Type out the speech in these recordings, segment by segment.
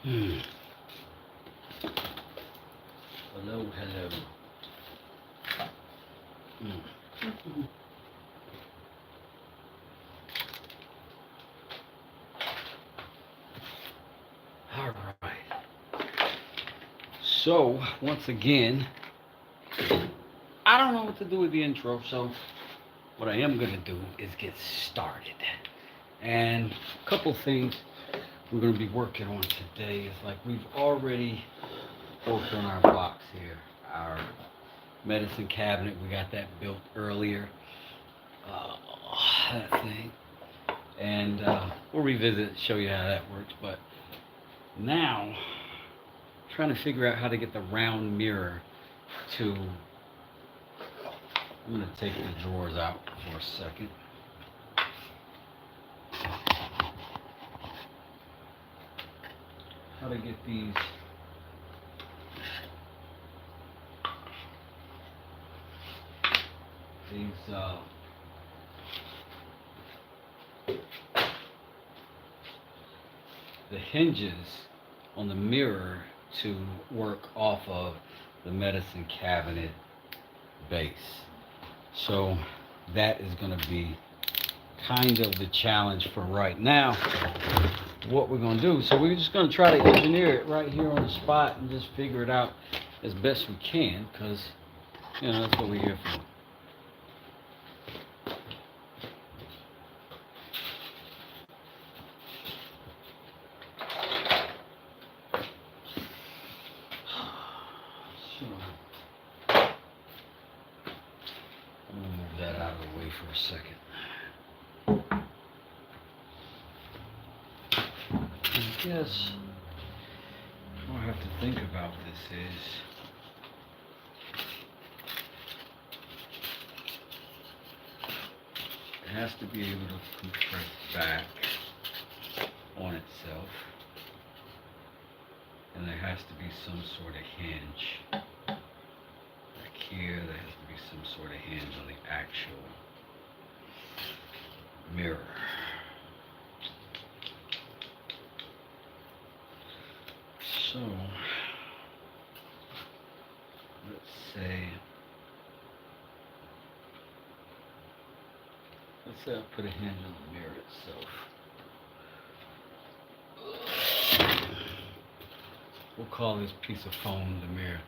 Hmm. Hello, hello. Hmm. All right. So, once again, I don't know what to do with the intro, so what I am going to do is get started. And a couple things we're going to be working on today is like we've already worked on our box here, our medicine cabinet. We got that built earlier. Uh, that thing. And we'll revisit and show you how that works. But now, trying to figure out how to get the round mirror to. I'm going to take the drawers out for a second. How to get these the hinges on the mirror to work off of the medicine cabinet base. So that is going to be kind of the challenge for right now. What we're going to do, so we're just going to try to engineer it right here on the spot and just figure it out as best we can, because that's what we're here for. I'm going to move that out of the way for a second. I guess what I have to think about this is it has to be able to compress back on itself, and there has to be some sort of hinge. Like here, there has to be some sort of hinge on the actual mirror. So, let's say I put a hinge on the mirror itself. We'll call this piece of foam the mirror.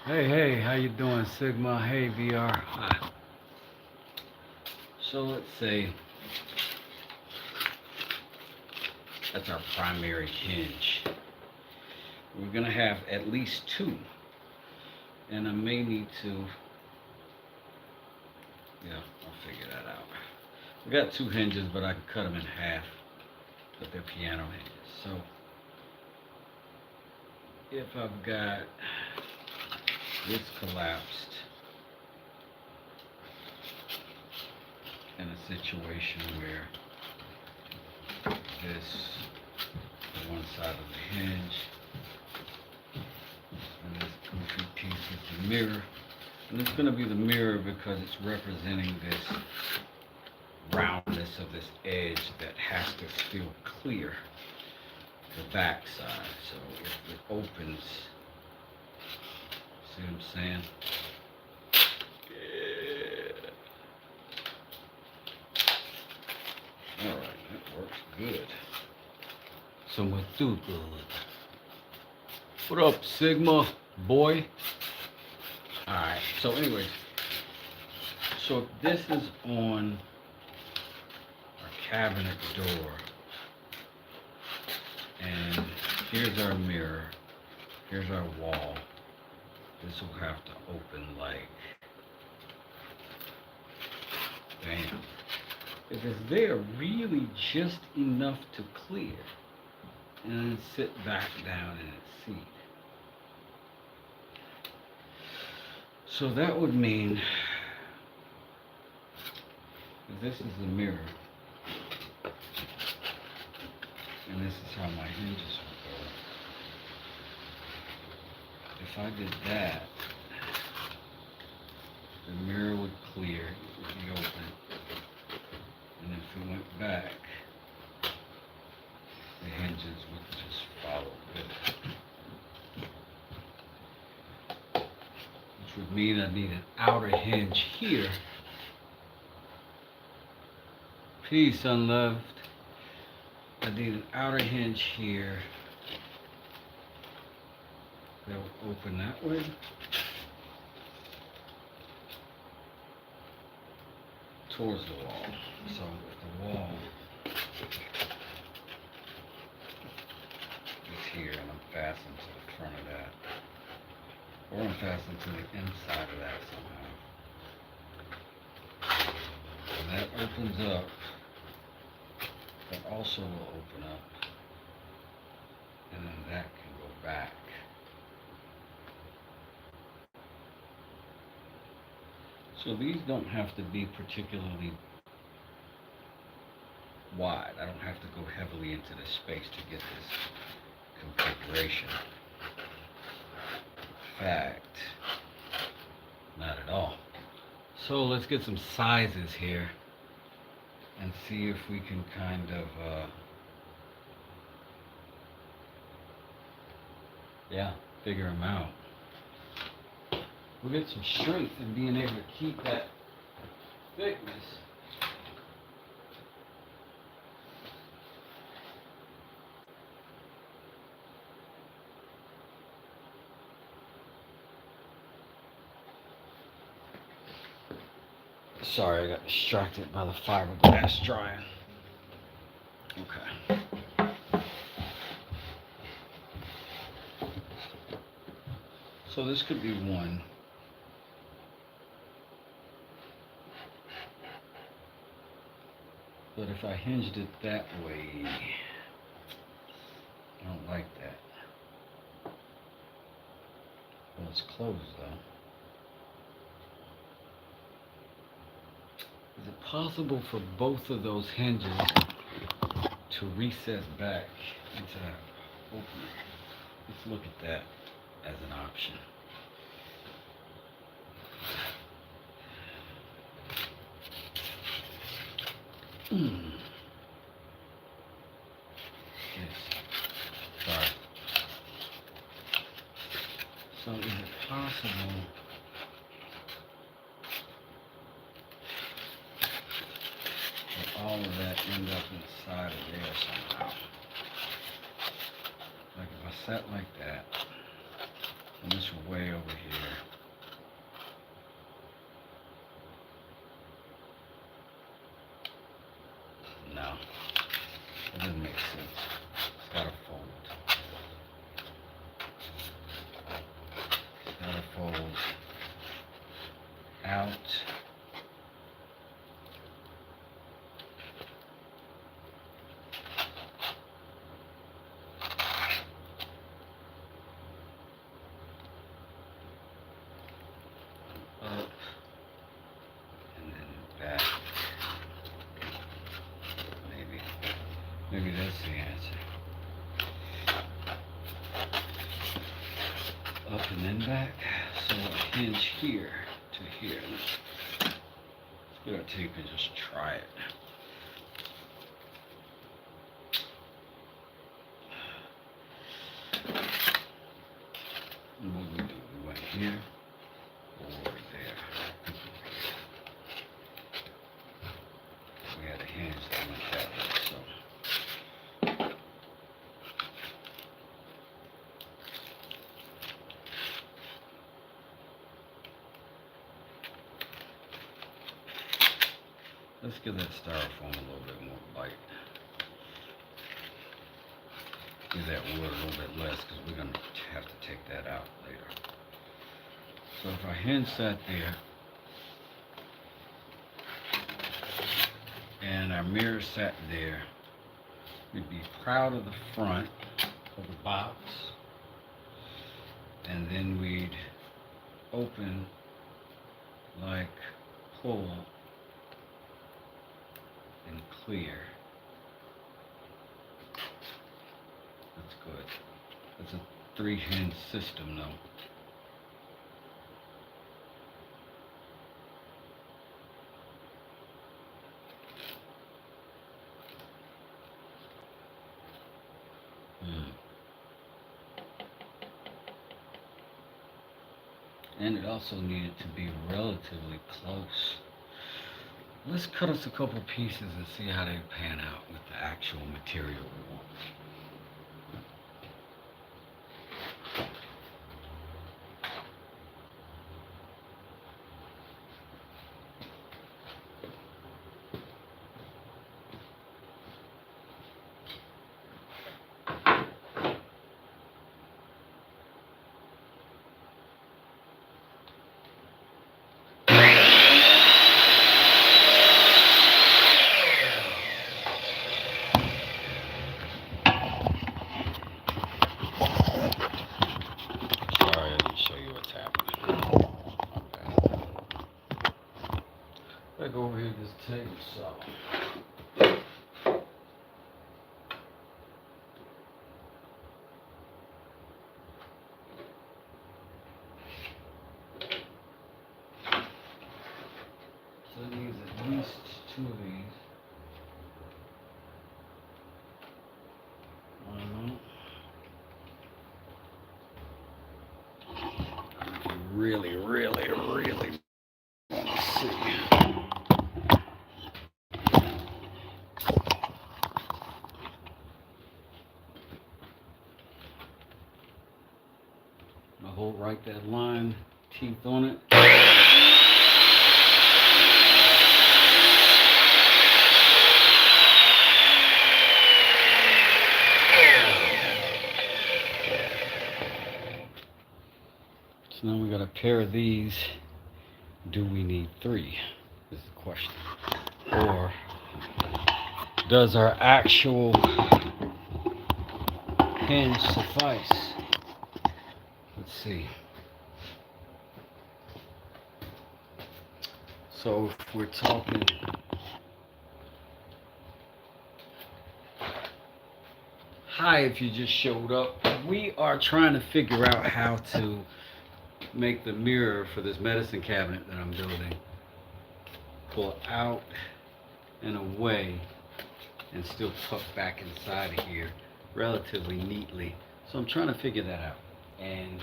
Hey, how you doing, Sigma? Hey, VR. Hi. So let's say that's our primary hinge. We're gonna have at least two, and I may need to, I'll figure that out. We got two hinges, but I can cut them in half, but they're piano hinges. So if I've got this collapsed in a situation where this is one side of the hinge, and this goofy piece is the mirror. And it's going to be the mirror because it's representing this roundness of this edge that has to still clear the back side. So if it opens, see what I'm saying? Yeah. Alright, that works good. So we'll do good. What up, Sigma boy? Alright, so anyways, so this is on our cabinet door, and here's our mirror, here's our wall. This will have to open like, bam. If it's there really just enough to clear, and then sit back down in its seat. So that would mean this is the mirror, and this is how my hinges would go. If I did that, the mirror would clear, it would be open, and if it went back, the hinges would just follow with it. would mean I need an outer hinge here. Peace, unloved. I need an outer hinge here. They'll open that way. Towards the wall. So the wall is here, and I'm fastened to the front of that. Or I'm fastened to the inside of that somehow. And that opens up. That also will open up. And then that can go back. So these don't have to be particularly wide. I don't have to go heavily into this space to get this configuration. In fact, not at all. So let's get some sizes here and see if we can kind of, figure them out. We'll get some strength in being able to keep that thickness. Sorry, I got distracted by the fiberglass drying. Okay. So this could be one. But if I hinged it that way, I don't like that. Well, it's closed though. Is it possible for both of those hinges to recess back into that opening? Let's look at that as an option. Yes. Sorry. So is it possible that all of that end up inside of there somehow? Like if I sat like that, and this way over here, no, that doesn't make sense. It's gotta fold. It's gotta fold out. Up and then back. Maybe that's the answer. Up and then back. So a hinge here to here. Let's get our tape and just try it. And what we do? We went here. Over there. We had a hinge that went that way, so. Let's give that styrofoam a little bit more bite. Give that wood a little bit less because we're going to have to take that out later. So if our hinge sat there and our mirror sat there, we'd be proud of the front of the box, and then we'd open like pull and clear. That's good. It's a 3-hinge system though. And it also needed to be relatively close. Let's cut us a couple pieces and see how they pan out with the actual material we want. Sorry, I didn't show you what's happening. Okay. Let's go over here to this table saw. So it needs at least 2 of these. Really, really, really want to see. I hold right that line, teeth on it. So now we got a pair of these. Do we need 3? Is the question. Or does our actual hinge suffice? Let's see. So if we're talking hi, if you just showed up, we are trying to figure out how to make the mirror for this medicine cabinet that I'm building pull out and away and still tuck back inside of here relatively neatly. So I'm trying to figure that out. And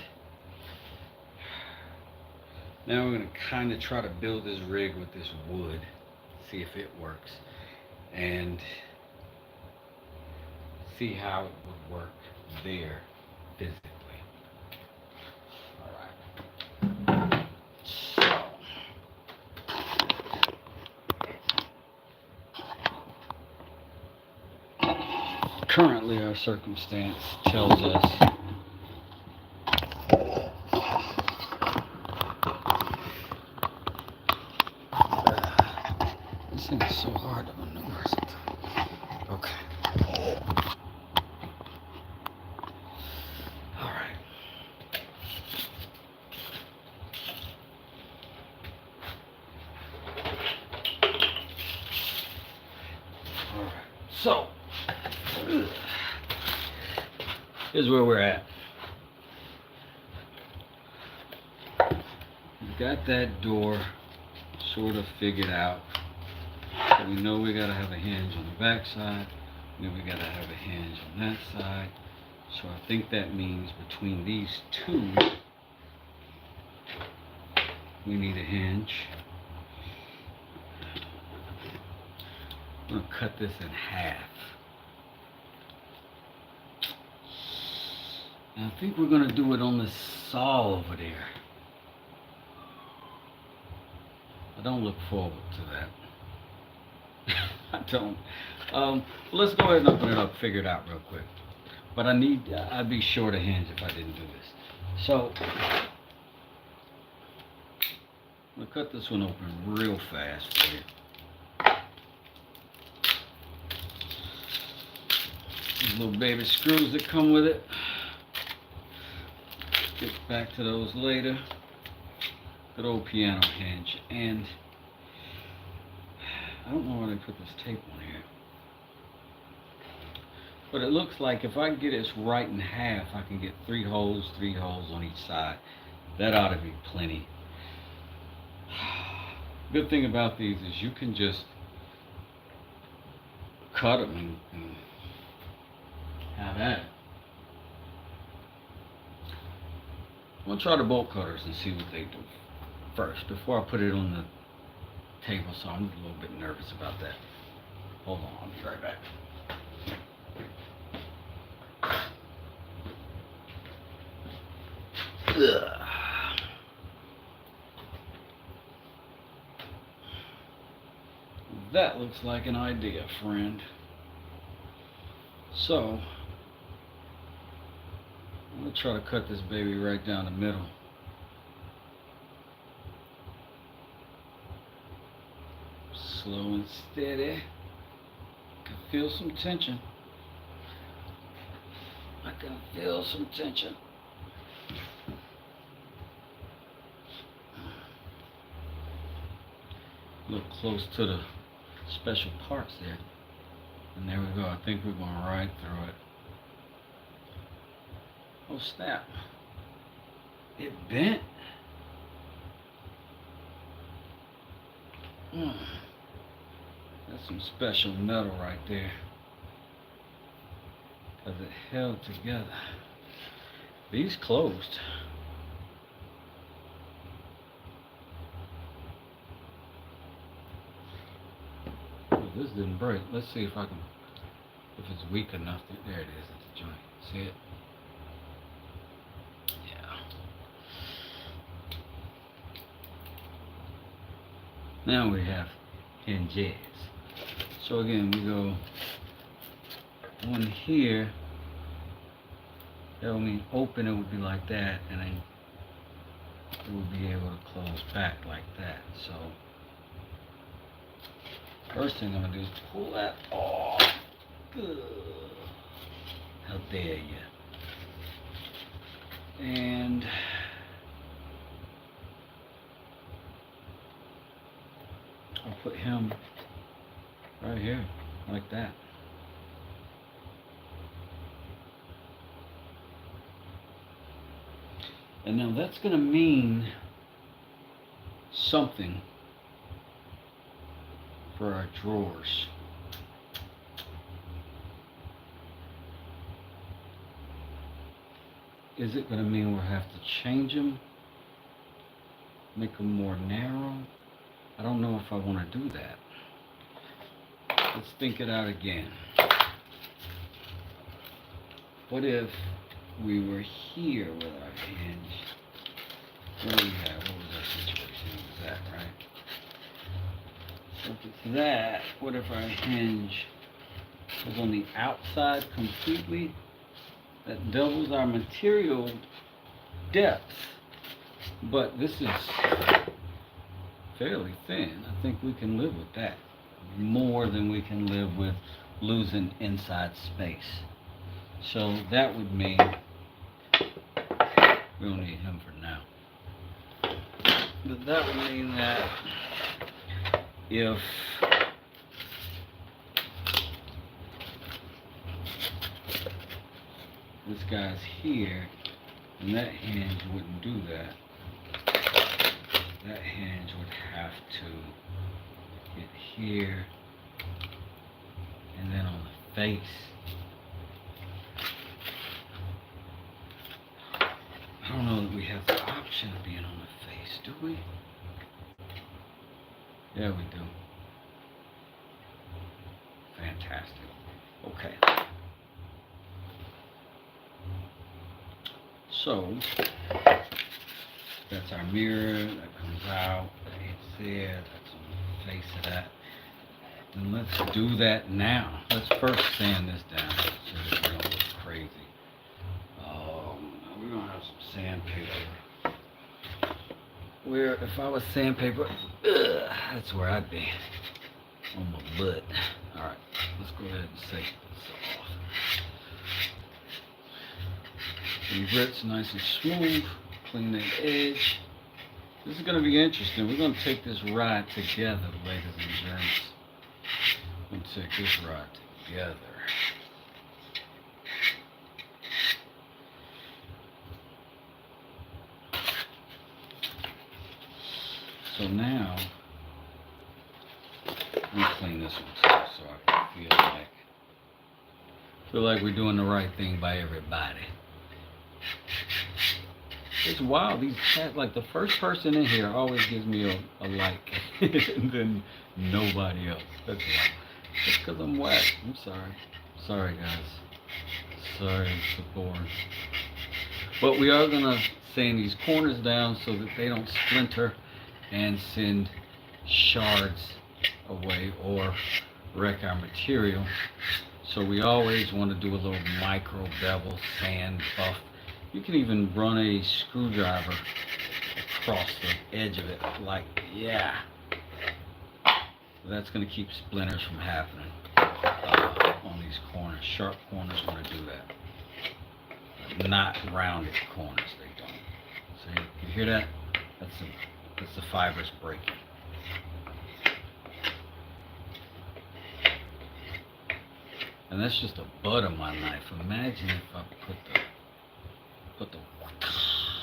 now we're going to kind of try to build this rig with this wood, see if it works, and see how it would work there physically. Currently, our circumstance tells us this thing is so hard to maneuver sometimes. Okay. All right. All right. So here's where we're at. We got that door sort of figured out. So we know we gotta have a hinge on the back side. Then we gotta have a hinge on that side. So I think that means between these two, we need a hinge. I'm gonna cut this in half. And I think we're gonna do it on the saw over there. I don't look forward to that. I don't. Let's go ahead and open it up, figure it out real quick. But I'd be short a hinge if I didn't do this. So, I'm gonna cut this one open real fast for you. These little baby screws that come with it. Get back to those later. Good old piano hinge. And I don't know where they put this tape on here. But it looks like if I get this right in half, I can get 3 holes on each side. That ought to be plenty. Good thing about these is you can just cut them and have at it. I'm gonna try the bolt cutters and see what they do first before I put it on the table. So I'm a little bit nervous about that. Hold on, I'll be right back. Ugh. That looks like an idea, friend. So, I'm going to try to cut this baby right down the middle. Slow and steady. I can feel some tension. I can feel some tension. Look close to the special parts there. And there we go. I think we're going right through it. Oh snap. It bent. That's some special metal right there. Because it held together. These closed. This didn't break. Let's see if I can, if it's weak enough. There it is at the joint. See it? Yeah. Now we have hinges. So again, we go one here. That would mean open, it would be like that, and then it would be able to close back like that. So first thing I'm going to do is pull that off. How dare you. And I'll put him right here, like that. And now that's going to mean something for our drawers. Is it going to mean we'll have to change them, make them more narrow? I don't know if I want to do that. Let's think it out again. What if we were here with our hinge? What do we have? What was our situation? It was that, right? So if it's that, what if our hinge was on the outside completely? That doubles our material depth. But this is fairly thin. I think we can live with that. More than we can live with losing inside space. So that would mean we don't need him for now. But that would mean that if this guy's here and that hinge wouldn't do that, that hinge would have to get here and then on the face. I don't know that we have the option of being on the face, do we? Yeah, we do. Fantastic. Okay. So, that's our mirror, that comes out, that's there, that's on the face of that. And let's do that now. Let's first sand this down so that we don't look crazy. We're going to have some sandpaper. Where, if I was sandpaper, that's where I'd be. On my butt. Alright, let's go ahead and take this off. The grits nice and smooth. Clean the edge. This is going to be interesting. We're going to take this ride together, ladies and gents. We're going to take this ride together. So now, let me clean this one too, so I can feel like we're doing the right thing by everybody. It's wild. These cats, like the first person in here always gives me a like, and then nobody else. That's why. It's because I'm whack. I'm sorry. Sorry, guys. Sorry, it's so boring. But we are going to sand these corners down so that they don't splinter and send shards away or wreck our material. So we always want to do a little micro bevel, sand, buff. You can even run a screwdriver across the edge of it, like, yeah. That's going to keep splinters from happening on these corners. Sharp corners want to do that. Not rounded corners, they don't. See, you hear that? That's the fibers breaking. And that's just the butt of my knife. Imagine if I put the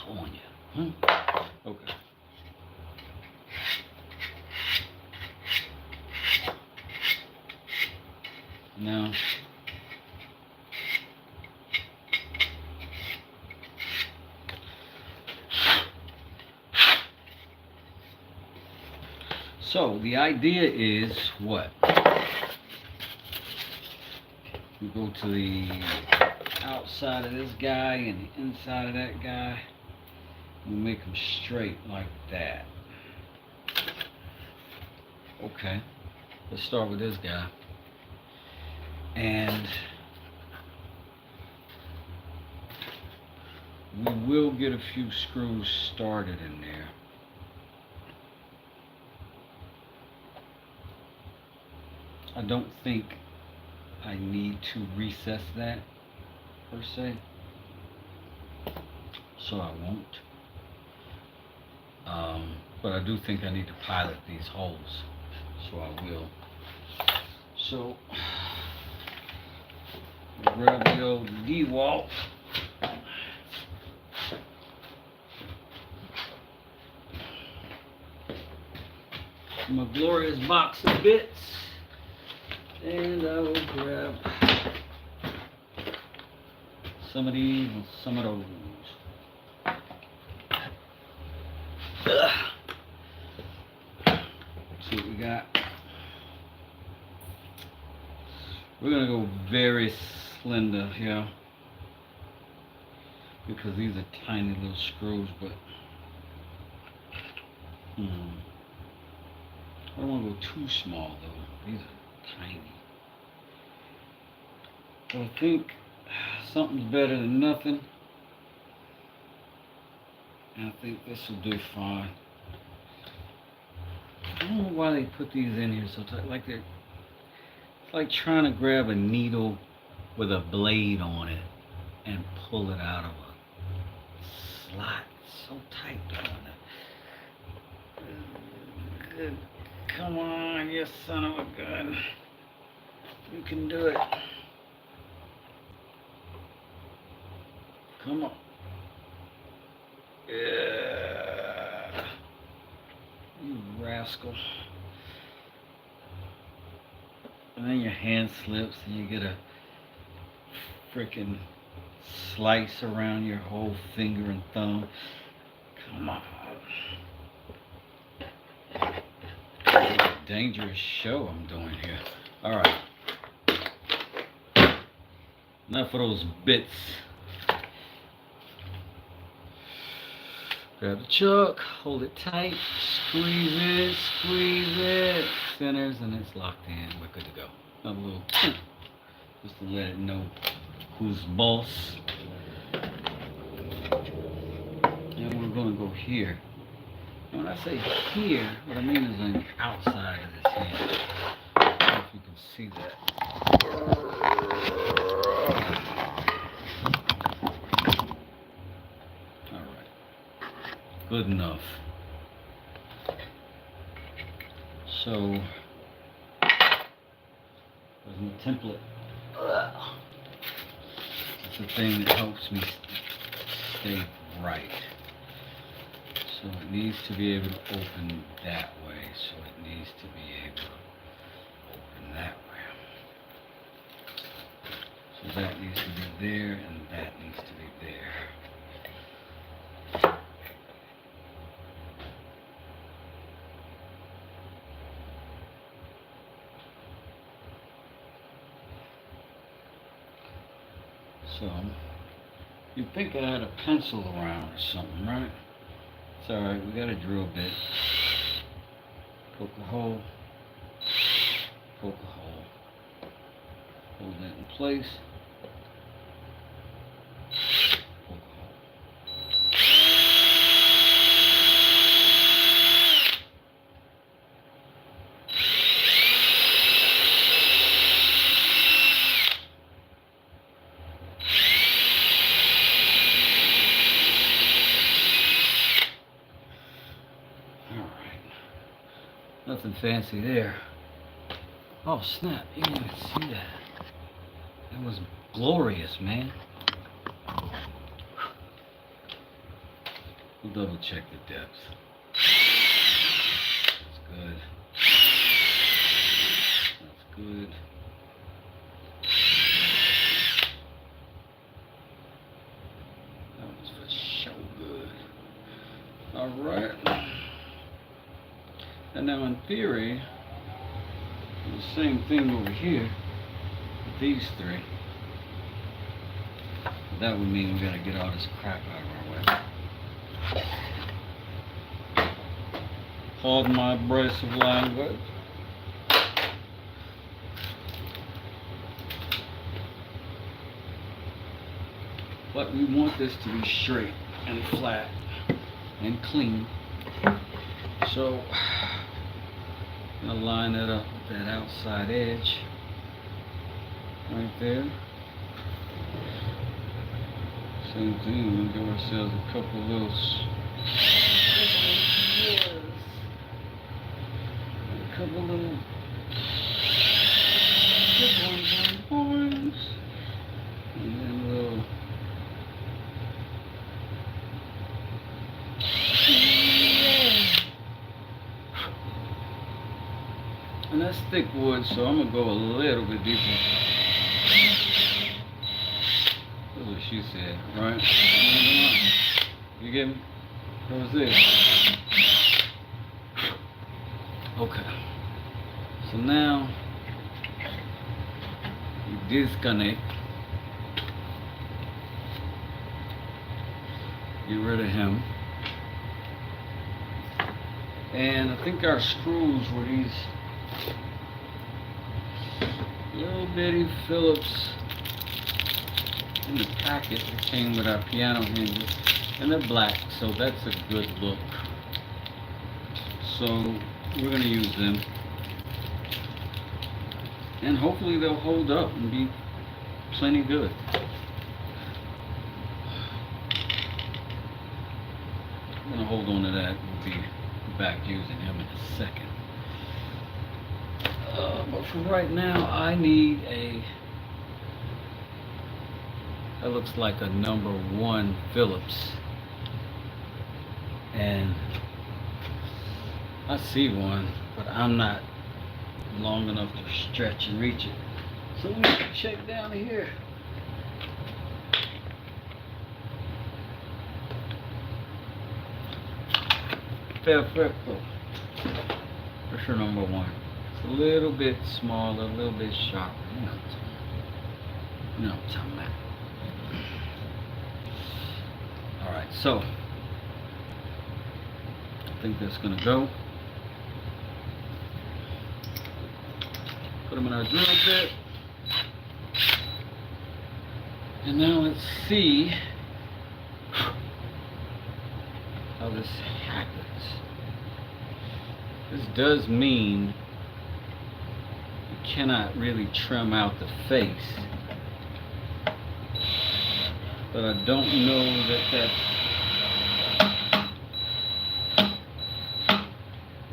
on you. Okay. Now, so the idea is what? We go to the outside of this guy and the inside of that guy. We make them straight like that. Okay, let's start with this guy. And we will get a few screws started in there. I don't think I need to recess that per se, so I won't. But I do think I need to pilot these holes, so I will. So grab the old D-wall. My glorious box of bits, and I will grab some of these and some of those. See what we got. We're gonna go very slender here because these are tiny little screws, but I don't want to go too small though. These are tiny. So I think something's better than nothing. And I think this will do fine. I don't know why they put these in here so tight. Like it's like trying to grab a needle with a blade on it and pull it out of a slot. It's so tight doing it. Good. Come on, you son of a gun. You can do it. Come on. Yeah. You rascal. And then your hand slips and you get a freaking slice around your whole finger and thumb. Come on. Dangerous show I'm doing here. Alright. Enough of those bits. Grab the chuck, hold it tight, squeeze it, centers, and it's locked in. We're good to go. Another little just to let it know who's boss. And we're going to go here. And when I say here, what I mean is on the outside of this hand. I don't know if you can see that. Good enough. So, there's my template. It's the thing that helps me stay right. So it needs to be able to open that way. So it needs to be able to open that way. So that needs to be there and that needs to be there. So, you'd think I had a pencil around or something, right? It's alright, we got a drill bit. Poke a hole. Poke a hole. Hold that in place. Poke a hole. Nothing fancy there. Oh snap, you didn't even see that. That was glorious, man. We'll double check the depth. That's good. That's good. That was for sure good. Alright. And now in theory, the same thing over here with these three. That would mean we gotta get all this crap out of our way. Pardon my abrasive language. But we want this to be straight and flat and clean. So I'm gonna line that up with that outside edge right there. Same thing, we'll give ourselves a couple little points, and then we'll and that's thick wood, so I'm gonna go a little bit deeper. That's what she said, right? You get me? What was this? Okay. So now you disconnect. Get rid of him. And I think our screws were these little bitty Phillips in the packet that came with our piano hinges, and they're black, so that's a good look. So we're gonna use them, and hopefully they'll hold up and be plenty good. I'm gonna hold on to that. We'll be back using him in a second. But for right now, I need that looks like a #1 Phillips. And I see one, but I'm not long enough to stretch and reach it. So let me check down here. Perfecto. Pressure #1. It's a little bit smaller, a little bit sharper. You know what I'm talking about. Alright, so I think that's gonna go. Put them in our drill bit. And now let's see how this happens. This does mean you cannot really trim out the face, but I don't know that that's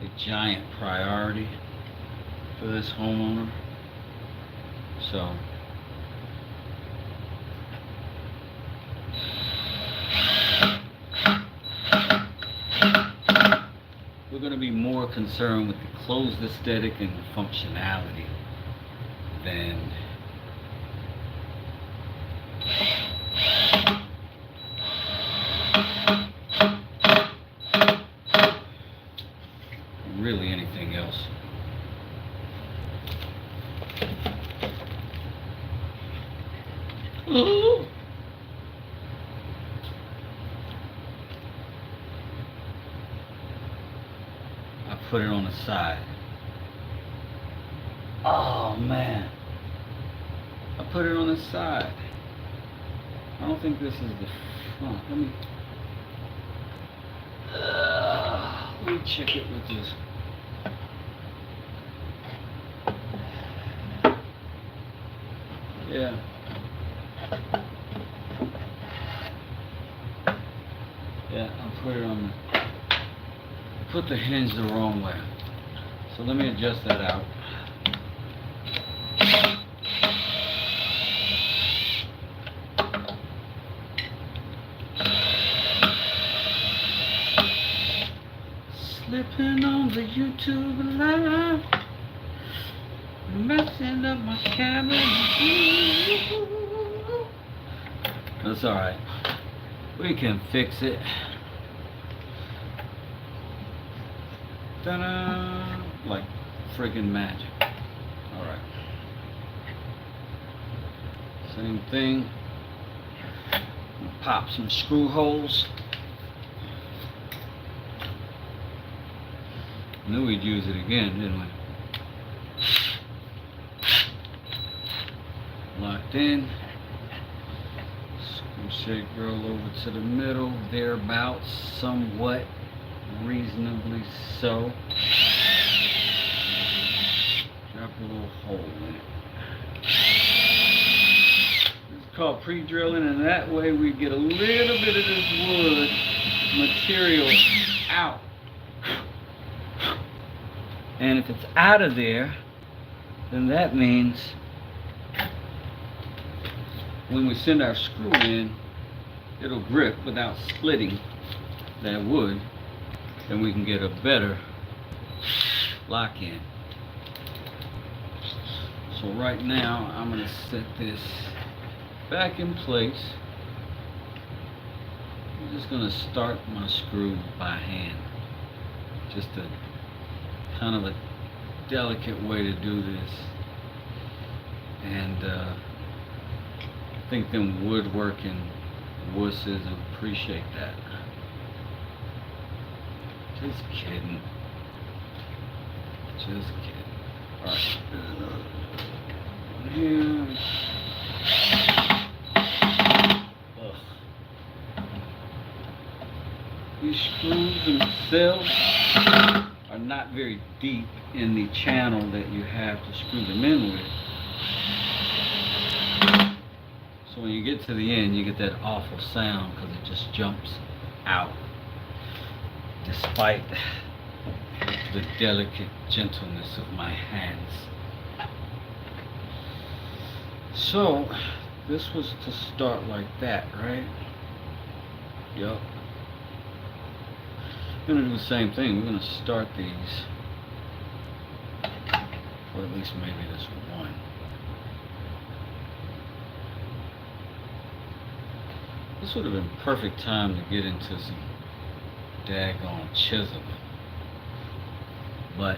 a giant priority for this homeowner. So we're going to be more concerned with the closed aesthetic and the functionality than really anything else. I put it on the side. Oh man. I put it on the side. I don't think this is the front. Let me check it with this. Yeah. Yeah, I put it on the, put the hinge the wrong way. So let me adjust that out. Slipping on the YouTube live, messing up my camera. That's alright. We can fix it. Ta-da! Like friggin' magic. Alright. Same thing. Pop some screw holes. Knew we'd use it again, didn't we? Locked in. Screw shake roll over to the middle, thereabouts, somewhat reasonably so. Drop a little hole in it. This is called pre-drilling, and that way we get a little bit of this wood material out. And if it's out of there, then that means when we send our screw in, it'll grip without splitting that wood, and we can get a better lock in. So right now, I'm going to set this back in place. I'm just going to start my screw by hand. Just a kind of a delicate way to do this, and I think them woodworking wusses appreciate that. Just kidding. Just kidding. Alright, there's another one here. Ugh. These screws themselves are not very deep in the channel that you have to screw them in with. So when you get to the end, you get that awful sound because it just jumps out, despite the delicate gentleness of my hands. So this was to start like that, right? Yup. We're going to do the same thing. We're going to start these, or at least maybe this one. This would have been perfect time to get into some daggone chiseling. But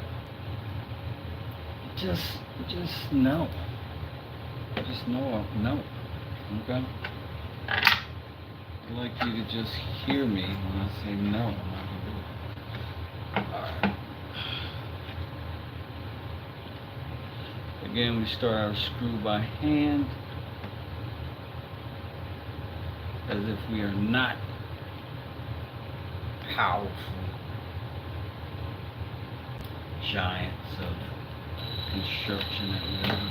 just no. Just no. Okay? I'd like you to just hear me when I say no. I'm not gonna do it. Alright. Again, we start our screw by hand, as if we are not powerful giants of construction that we are.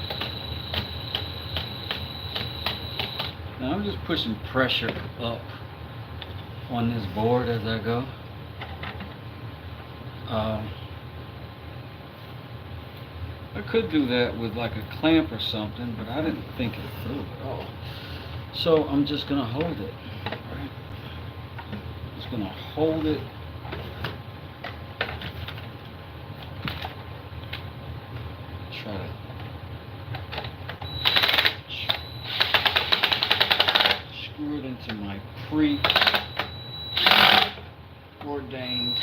Now I'm just pushing pressure up on this board as I go. I could do that with like a clamp or something, but I didn't think it through at all. So I'm just gonna hold it. Right? Just gonna hold it. Try to screw it into my pre-ordained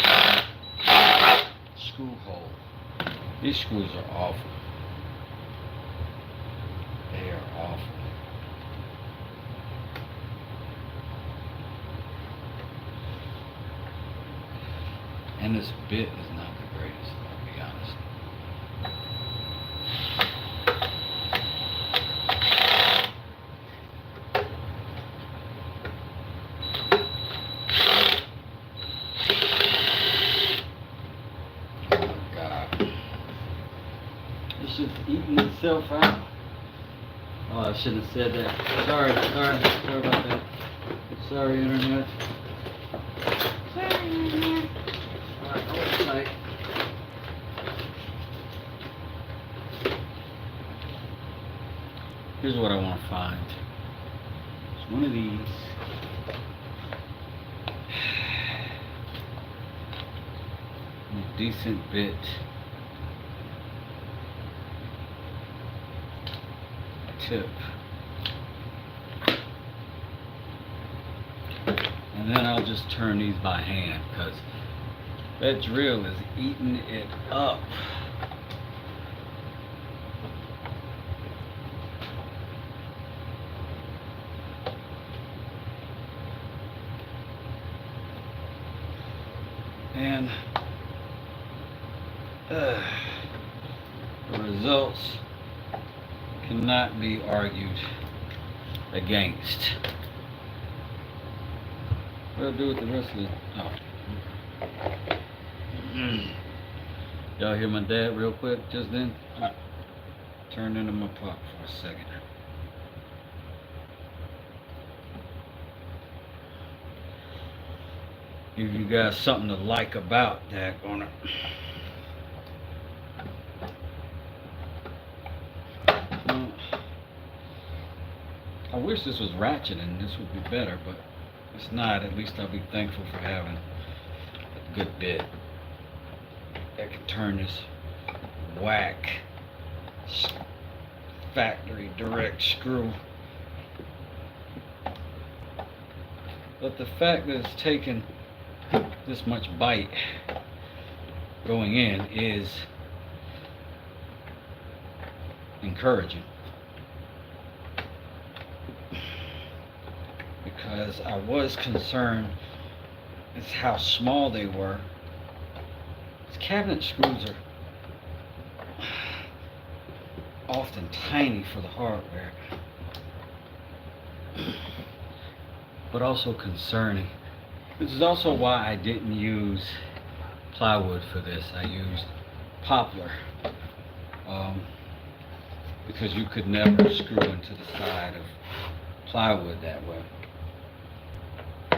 screw hole. These screws are awful. They are awful. And this bit is not the greatest, I'll be honest. Oh God. It's just eating itself out. Oh, I shouldn't have said that. Sorry about that. Sorry, Internet. Sorry, Internet. Alright, hold it tight. Here's what I want to find. It's one of these. A decent bit. Tip. And then I'll just turn these by hand because that drill is eating it up. And the results cannot be argued against. What do I do with the rest of it? Oh. Y'all hear my dad real quick just then? Turned into my pot for a second. Give you guys something to like about that on it. I wish this was ratchet and this would be better, but it's not. At least I'll be thankful for having a good bit that can turn this whack factory direct screw. But the fact that it's taken this much bite going in is encouraging, because I was concerned as how small they were. These cabinet screws are often tiny for the hardware, but also concerning. This is also why I didn't use plywood for this. I used poplar, because you could never screw into the side of plywood that way.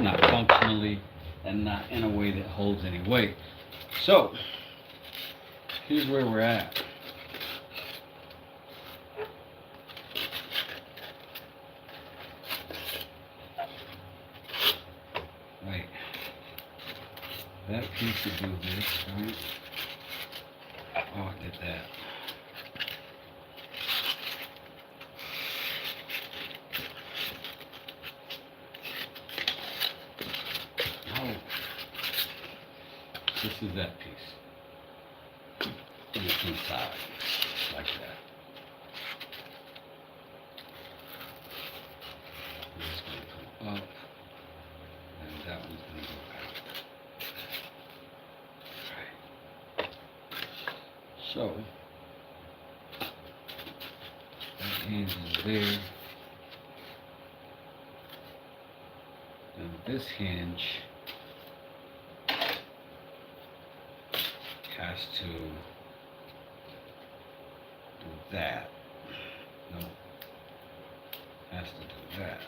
Not functionally and not in a way that holds any weight. So, here's where we're at. Right. That piece would do this, right? Oh, I did that. Oh. This is that piece. And it's inside, like that. This is going to come up, and that one's going to go out. Right. So, that hinge is there. And this hinge has to do that. No, has to do that.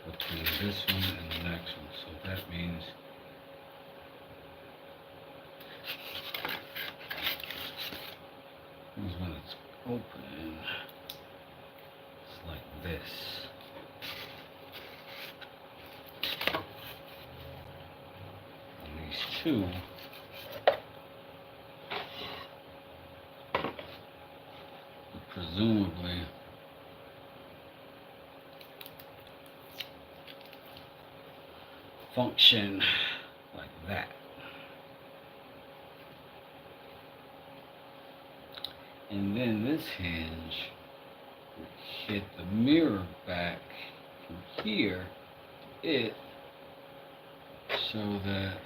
Between this one and the next one. So that means when it's open, it's like this. And these two presumably function like that. And then this hinge would hit the mirror back from here, it, so that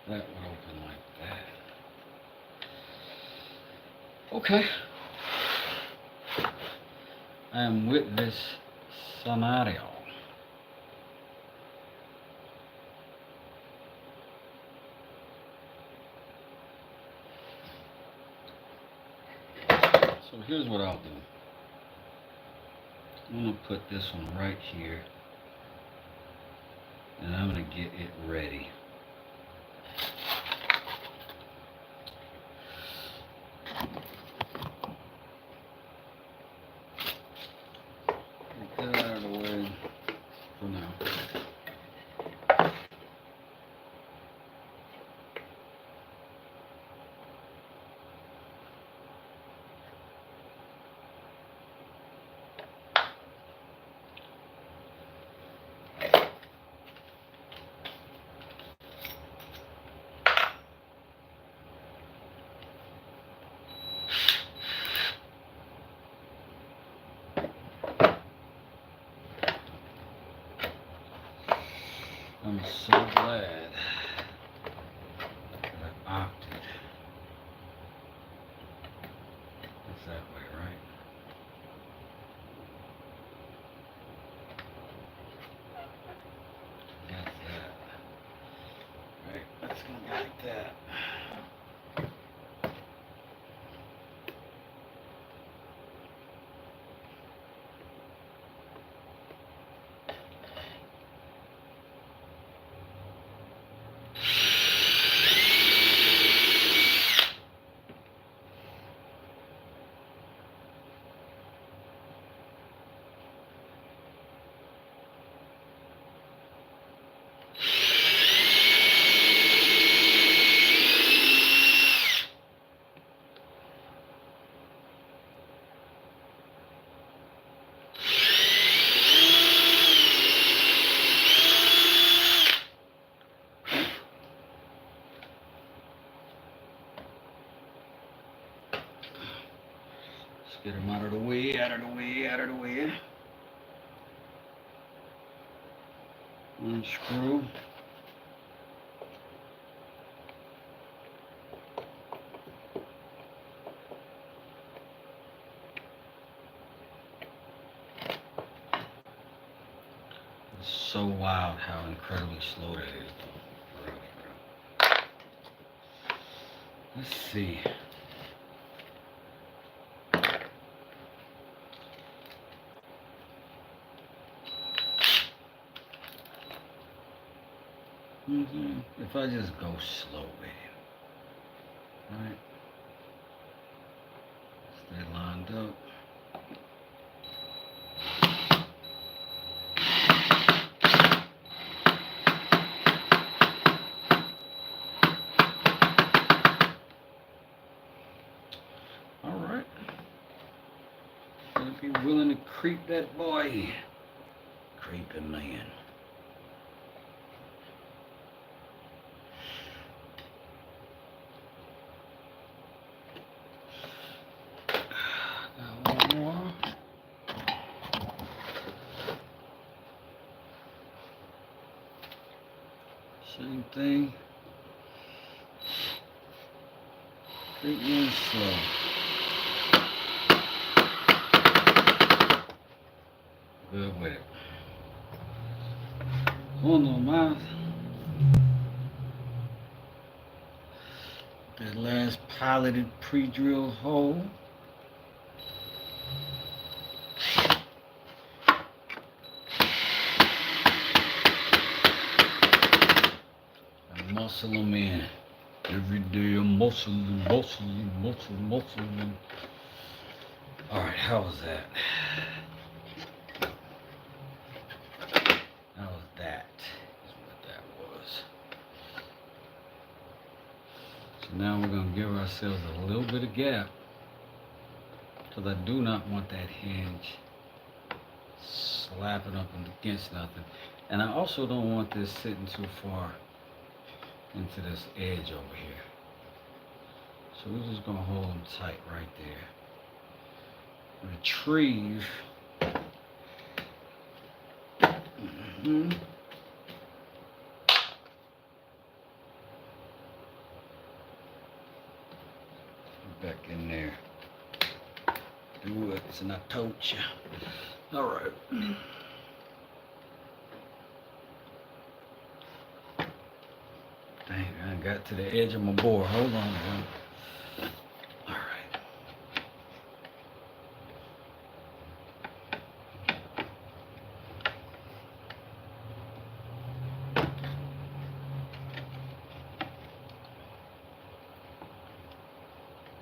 that would open like that. Okay. I am with this scenario. So here's what I'll do. I'm gonna put this one right here, and I'm gonna get it ready. Get that out of the way for now. I'm so glad that I opted. It's that way, right? That's that. Right, that's gonna be like that. Let's get them out of the way, out of the way, out of the way. Unscrew. It's so wild how incredibly slow that is, though. For real, for real. Let's see. If I just go slow with it, right? Stay lined up. All right. Gotta be willing to creep that boy. Creeping man. Got one more. Same thing. Creep in slow. Good with it. On the mouth. That last piloted pre-drilled hole. I muscle them in. Every day I'm muscling, muscling. All right, how was that? How was that? Is what that was. So now we're gonna give ourselves a little bit of gap, because I do not want that hinge slapping up against nothing, and I also don't want this sitting too far into this edge over here. So we're just gonna hold them tight right there. Retrieve Mm-hmm. Back in there. Do it, and I told you. All right. Dang, I got to the edge of my board. Hold on. All right.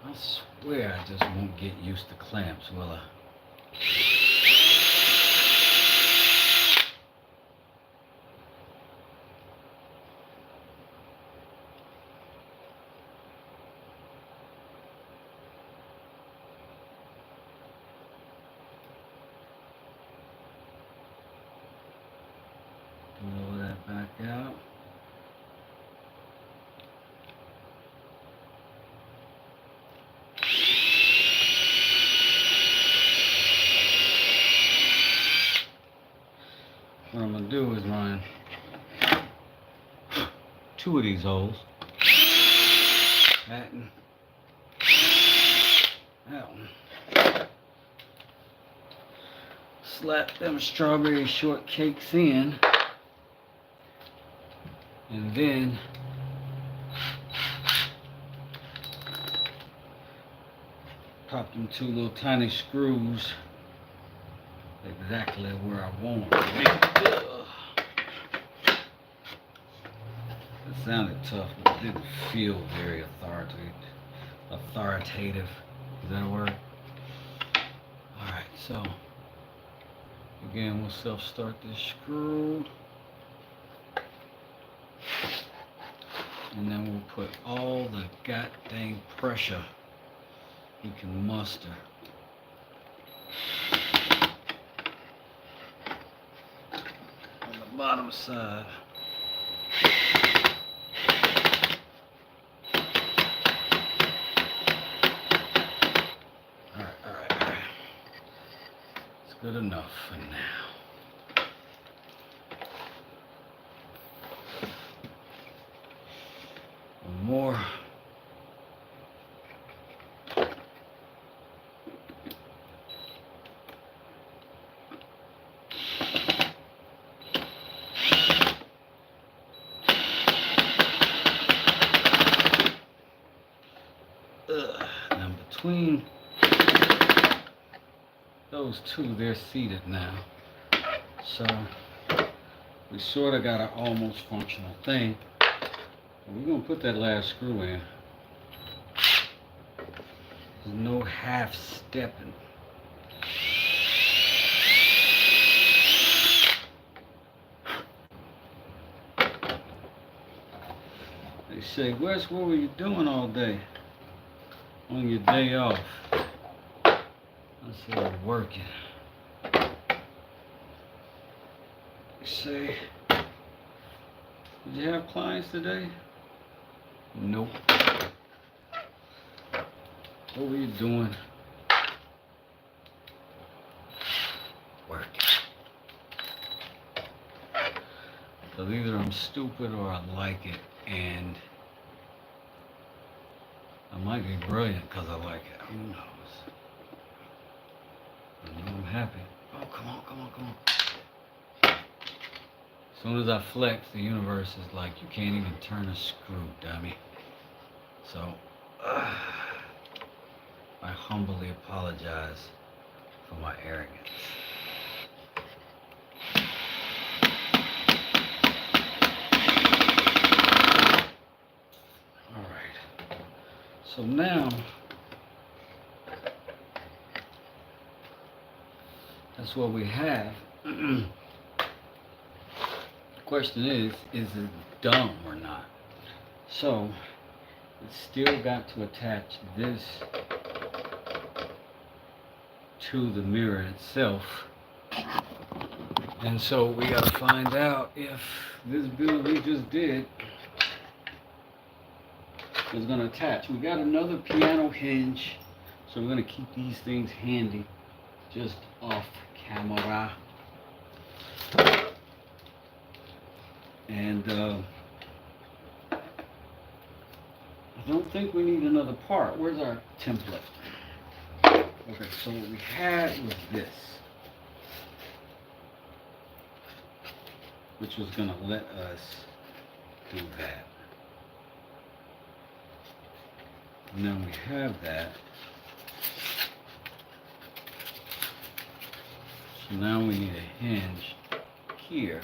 I swear I just won't get used to clamps, will I? Blow that back out. What I'm gonna do is run 2 of these holes. That one. That one. Slap them strawberry shortcakes in. And then pop them 2 little tiny screws exactly where I want them to be. It sounded tough, but it didn't feel very authoritative. Is that a word? Alright, so again, we'll self-start this screw. And then we'll put all the goddamn pressure he can muster. On the bottom side. Alright. It's good enough for now. One more. Now between those 2, they're seated now. So we sort of got an almost functional thing. We're gonna put that last screw in. There's no half stepping. They say, Wes, what were you doing all day on your day off? I said, working. They say, did you have clients today? Nope. What were you doing? Working. So either I'm stupid or I like it, and I might be brilliant because I like it. Who knows? I know I'm happy. Oh, come on. As soon as I flex, the universe is like, you can't even turn a screw, dummy. So, I humbly apologize for my arrogance. Alright. So now, that's what we have. The question is it dumb or not? So, it's still got to attach this to the mirror itself. And so we gotta find out if this build we just did is gonna attach. We got another piano hinge, so we're gonna keep these things handy, just off camera. And I don't think we need another part. Where's our template? Okay, so what we had was this, which was going to let us do that. Now we have that. So now we need a hinge here.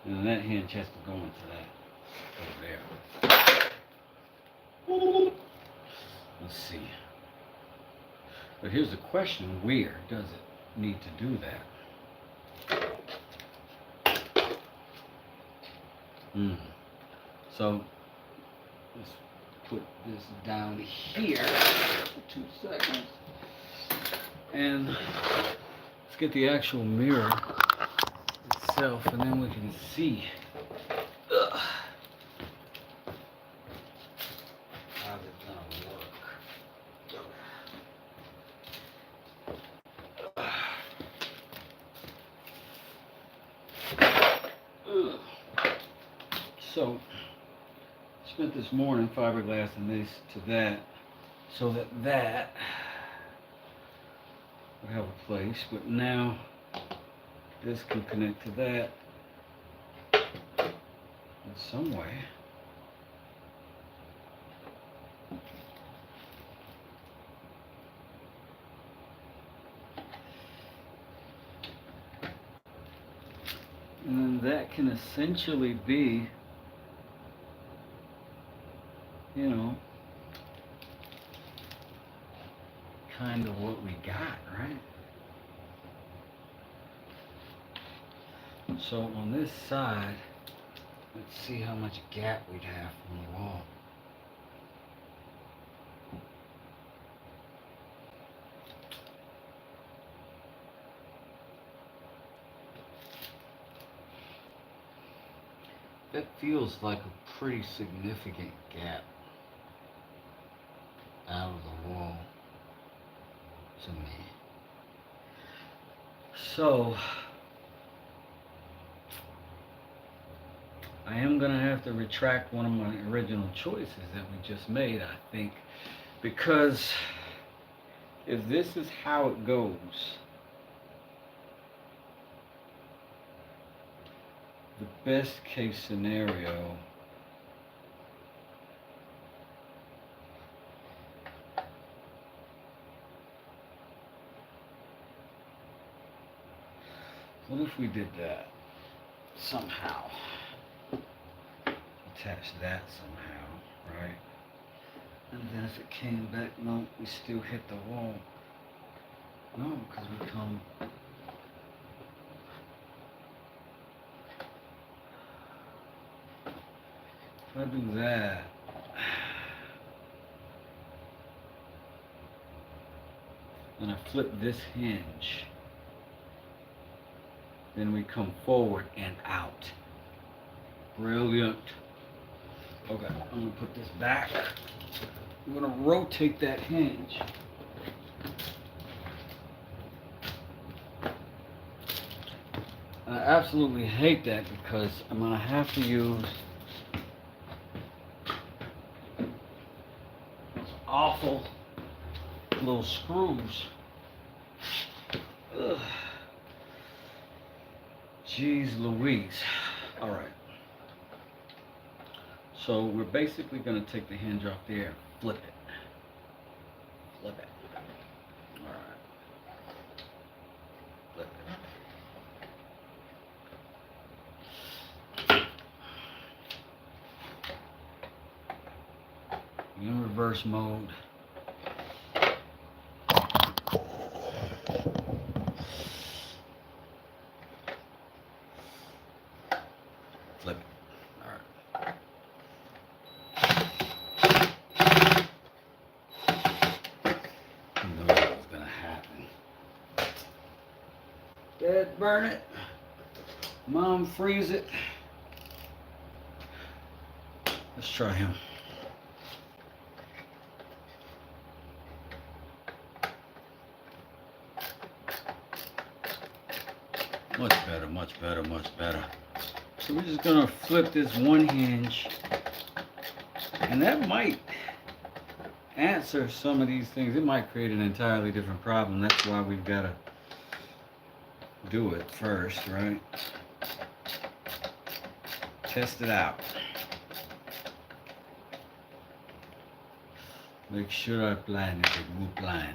And that hinge has to go into that over there. Let's see. But here's the question, where does it need to do that? So let's put this down here for 2 seconds. And let's get the actual mirror itself, and then we can see how it's gonna work. So, spent this morning fiberglassing this to that, so that would have a place, but now this can connect to that in some way. And then that can essentially be, you know, kind of what we got, right? So on this side, let's see how much gap we'd have from the wall. That feels like a pretty significant gap out of the wall to me. So I am gonna have to retract one of my original choices that we just made, I think, because if this is how it goes, the best case scenario what if we did that somehow? Attach that somehow, right? And then if it came back, no, we still hit the wall. No, because we come. If I do that, and I flip this hinge, then we come forward and out. Brilliant. Okay, I'm gonna put this back. I'm gonna rotate that hinge. And I absolutely hate that because I'm gonna have to use those awful little screws. Ugh. Jeez Louise. All right. So we're basically going to take the hinge off there and flip it. Flip it. All right. Flip it. In reverse mode. Flip it. All right. I knew that was gonna happen. Dad, burn it. Mom, freeze it. Let's try him. Much better, much better, much better. So we're just gonna flip this one hinge, and that might answer some of these things. It might create an entirely different problem. That's why we've got to do it first, right? Test it out. Make sure I plan is a good plan.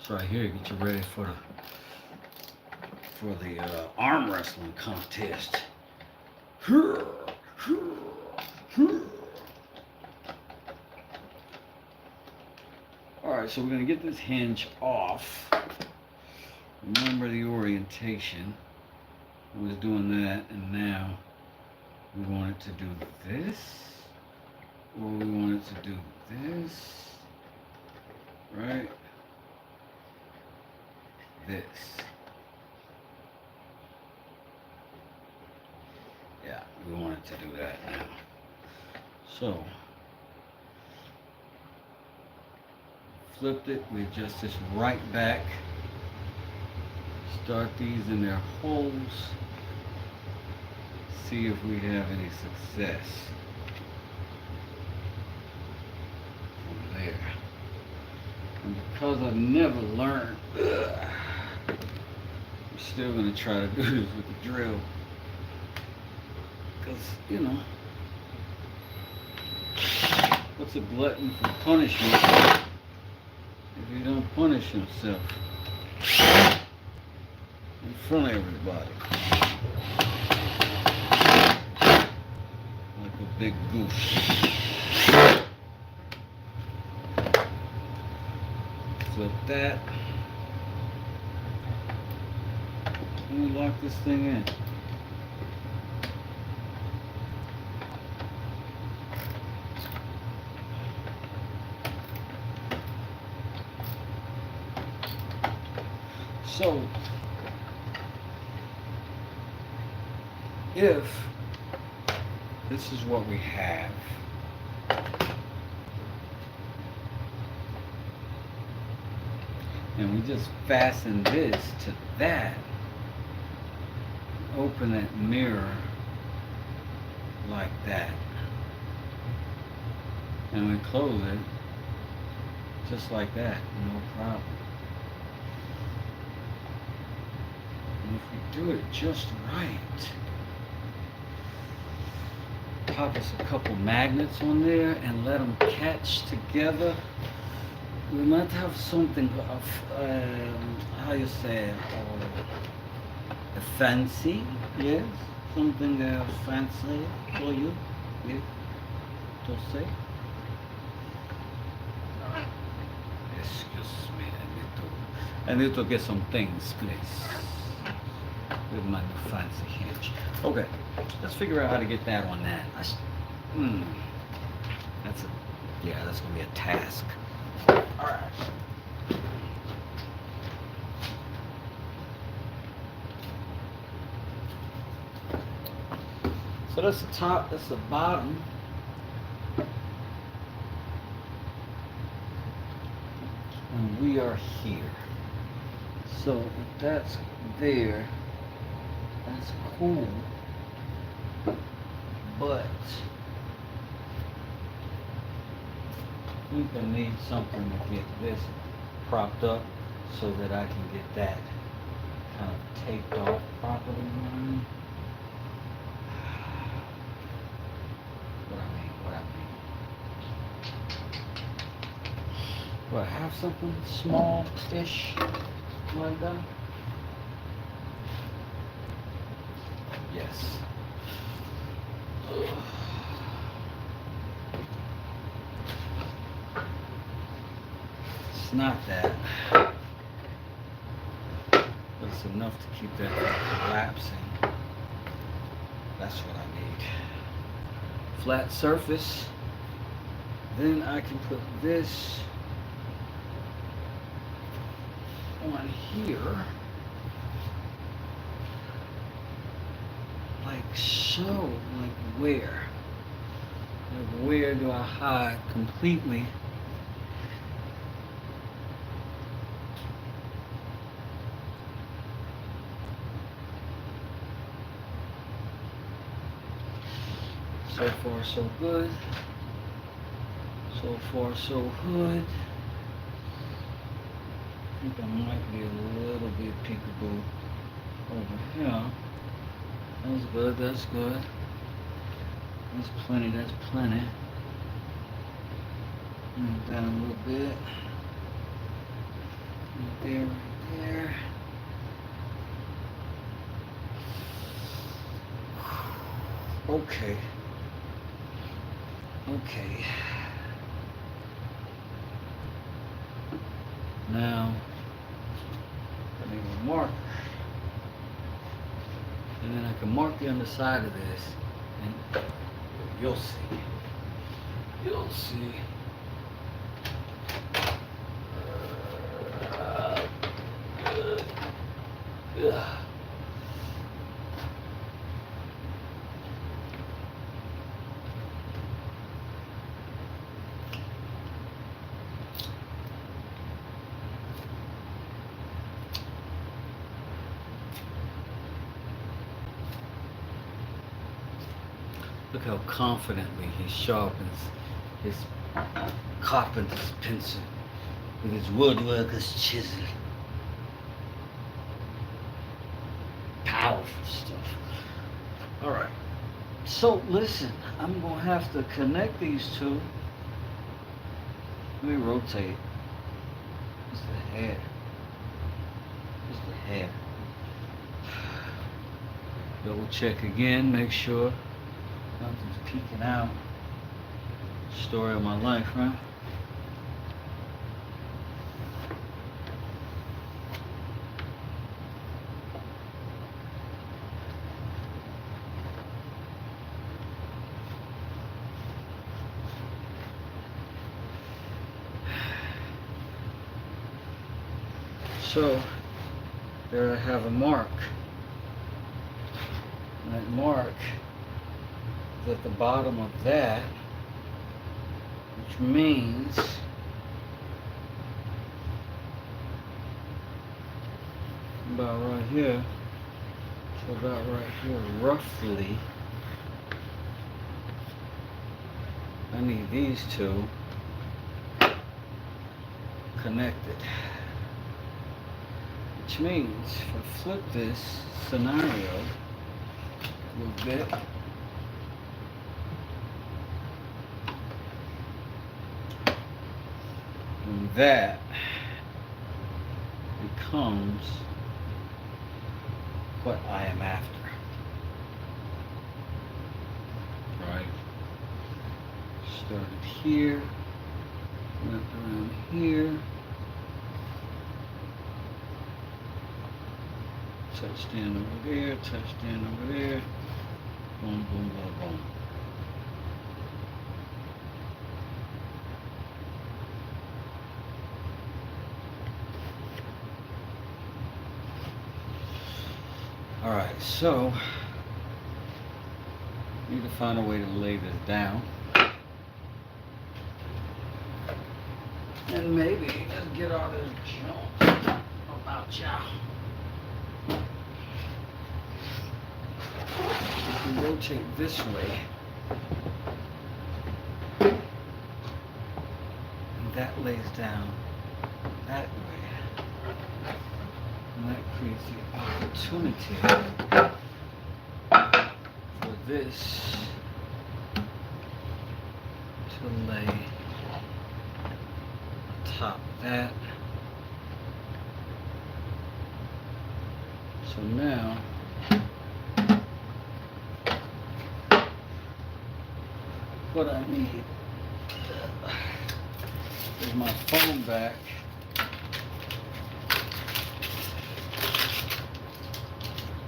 So right here, get you ready for the arm wrestling contest. Alright, so we're going to get this hinge off. Remember the orientation. I was doing that, and now we want it to do this, or we want it to do this, right? This. Yeah, we want it to do that now. So, flipped it, we adjust this right back. Start these in their holes. See if we have any success from there. And because I've never learned, I'm still going to try to do this with the drill. Because, you know, what's a glutton for punishment if he don't punish himself in front of everybody? Like a big goose. Flip that. Let me lock this thing in. So, if this is what we have, and we just fasten this to that, open that mirror like that, and we close it just like that, no problem. And if we do it just right, pop us a couple magnets on there and let them catch together, we might have something of, how you say, fancy, yes, something fancy for you, yes, to say. Excuse me, I need to get some things, please, with my new fancy hinge. Okay, let's figure out how to get that on that. That's gonna be a task. All right. So that's the top, that's the bottom. And we are here. So if that's there, that's cool. But I think I need something to get this propped up so that I can get that kind of taped off properly. Do I have something small-ish like that? Yes. It's not that, but it's enough to keep that from collapsing. That's what I need. Flat surface. Then I can put this on here, like so, like where? Like, where do I hide completely? So far, so good. So far, so good. I think I might be a little bit peekaboo over here. That's good, that's good. That's plenty, that's plenty. Down a little bit. Right there, right there. Okay. Okay. Now, I need a marker. And then I can mark the underside of this, and you'll see. You'll see. Ugh. Look how confidently he sharpens his carpenter's pencil with his woodworker's chisel. Powerful stuff. Alright. So listen, I'm gonna have to connect these two. Let me rotate. It's the hair. It's the hair. Double check again, make sure nothing's peeking out. Story of my life, right? So, there I have a mark. And that mark is at the bottom of that, which means about right here, so about right here, roughly, I need these two connected. Which means if I flip this scenario a little bit, and that becomes what I am after. Right? Started here, went around here. Touchdown over there, touchdown over there, boom, boom, boom, boom. All right, so need to find a way to lay this down, and maybe just get all this junk about y'all. If we rotate this way, and that lays down that way, and that creates the opportunity for this to lay atop that. So now what I need is my phone back,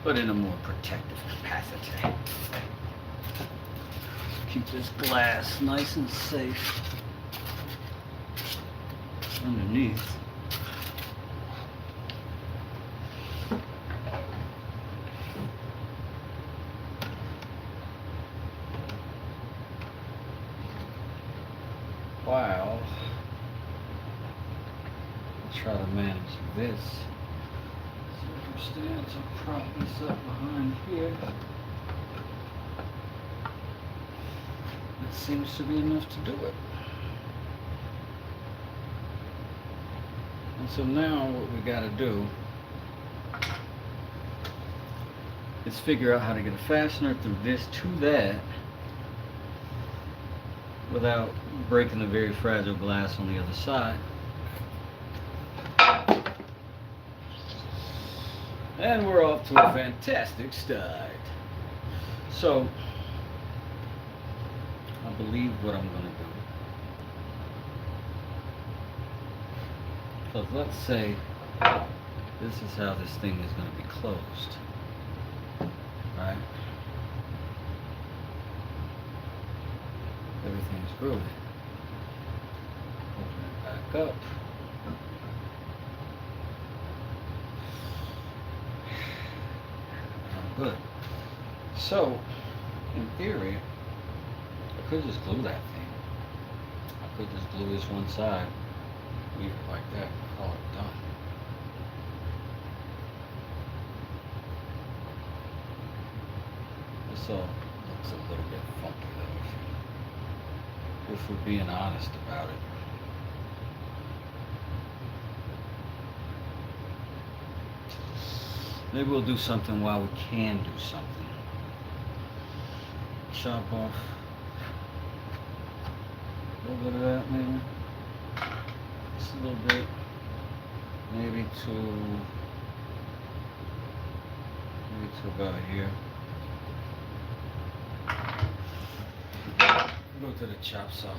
but in a more protective capacity. Keep this glass nice and safe underneath. try to manage this circumstance. I'll prop this up behind here. That seems to be enough to do it. And so now what we got to do is figure out how to get a fastener through this to that without breaking the very fragile glass on the other side. And we're off to a fantastic start. So, I believe what I'm going to do. Because let's say this is how this thing is going to be closed. Right? Everything's groovy. Open it back up. Good. So, in theory, I could just glue that thing. I could just glue this one side, leave it like that, and call it done. This all looks a little bit funky though, if we're being honest about it. Maybe we'll do something while we can do something. Chop off a little bit of that maybe. Just a little bit. Maybe to about here. Go to the chop saw.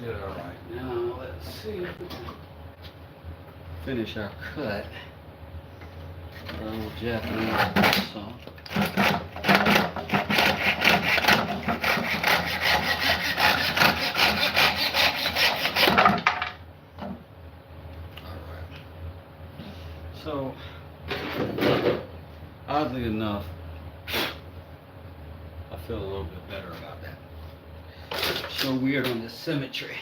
Did all right. Now let's see if we can finish our cut. Our old Japanese saw. All right. So, oddly enough, I feel a little bit better about that. So weird on the symmetry,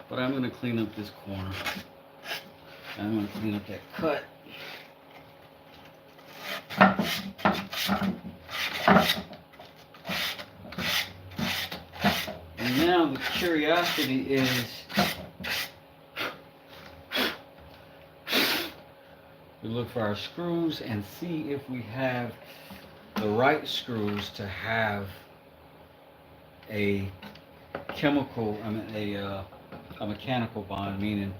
but I'm going to clean up this corner. I'm going to clean up that cut. And now the curiosity is we look for our screws and see if we have the right screws to have a mechanical bond, meaning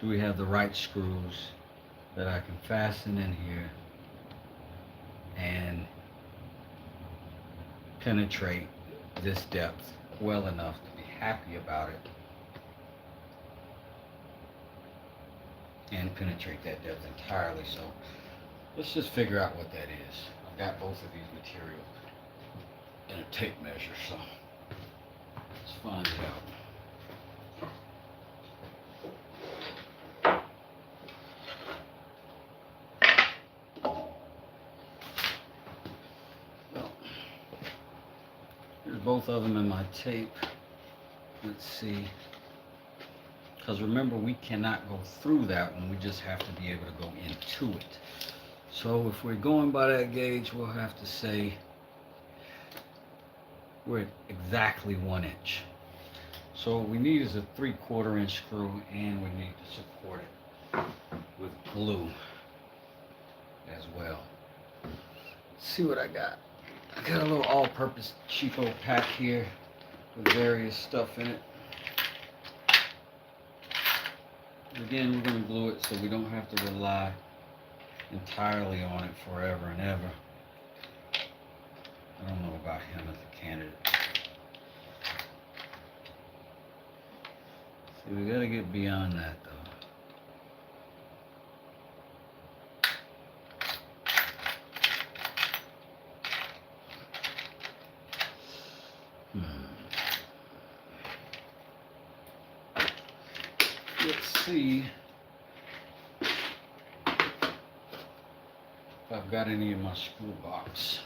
do we have the right screws that I can fasten in here and penetrate this depth well enough to be happy about it and penetrate that depth entirely. So let's just figure out what that is. I've got both of these materials in a tape measure, so let's find out. Well, here's both of them in my tape. Let's see. Because remember, we cannot go through that one. We just have to be able to go into it. So if we're going by that gauge, we'll have to say we're at exactly 1 inch. So what we need is a 3/4 inch screw, and we need to support it with glue as well. Let's see what I got. I got a little all-purpose cheapo pack here with various stuff in it. Again, we're going to glue it so we don't have to rely entirely on it forever and ever. I don't know about him as a candidate. See, we got to get beyond that though. Let's see if I've got any in my screw box.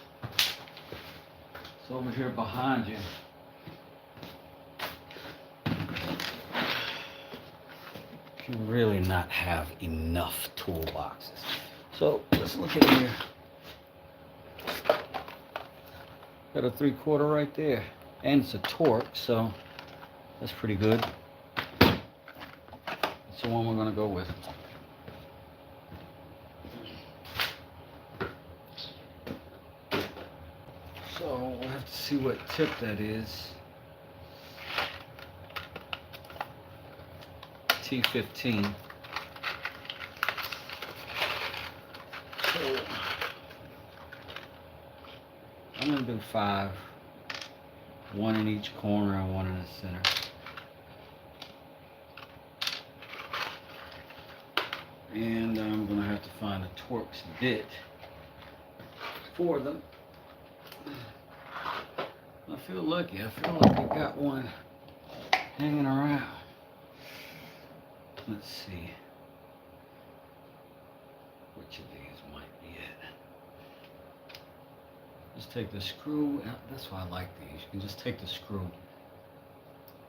It's over here behind you. You can really not have enough toolboxes. So let's look at here. Got a 3/4 right there. And it's a torque, so that's pretty good. That's the one we're going to go with. So we'll have to see what tip that is. T15. So I'm going to do 5. 1 in each corner and 1 in the center. And I'm going to have to find a Torx bit for them. I feel lucky. I feel like I got one hanging around. Let's see which of these might be it. Just take the screw out. That's why I like these. You can just take the screw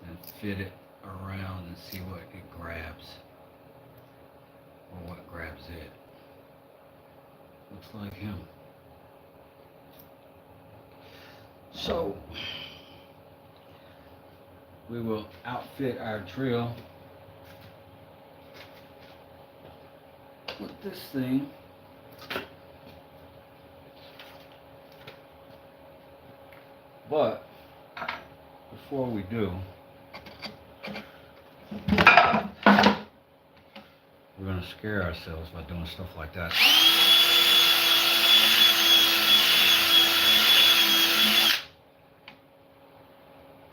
and fit it around and see what it grabs or what grabs it. Looks like him. So we will outfit our drill with this thing. But before we do, we're going to scare ourselves by doing stuff like that.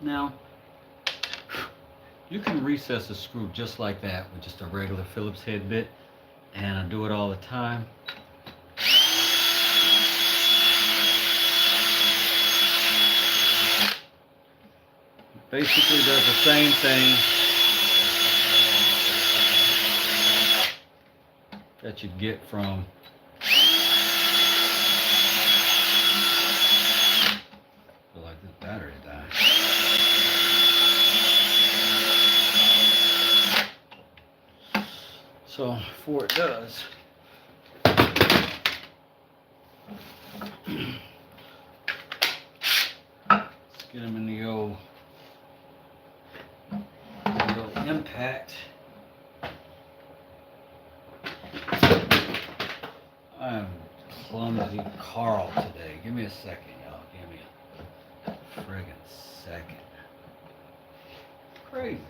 Now, you can recess a screw just like that with just a regular Phillips head bit, and I do it all the time. Basically does the same thing that you get from feel like this battery died. So before it does, let's get them in the old impact. I'm clumsy Carl today. Give me a second, y'all. Give me a friggin' second. Crazy.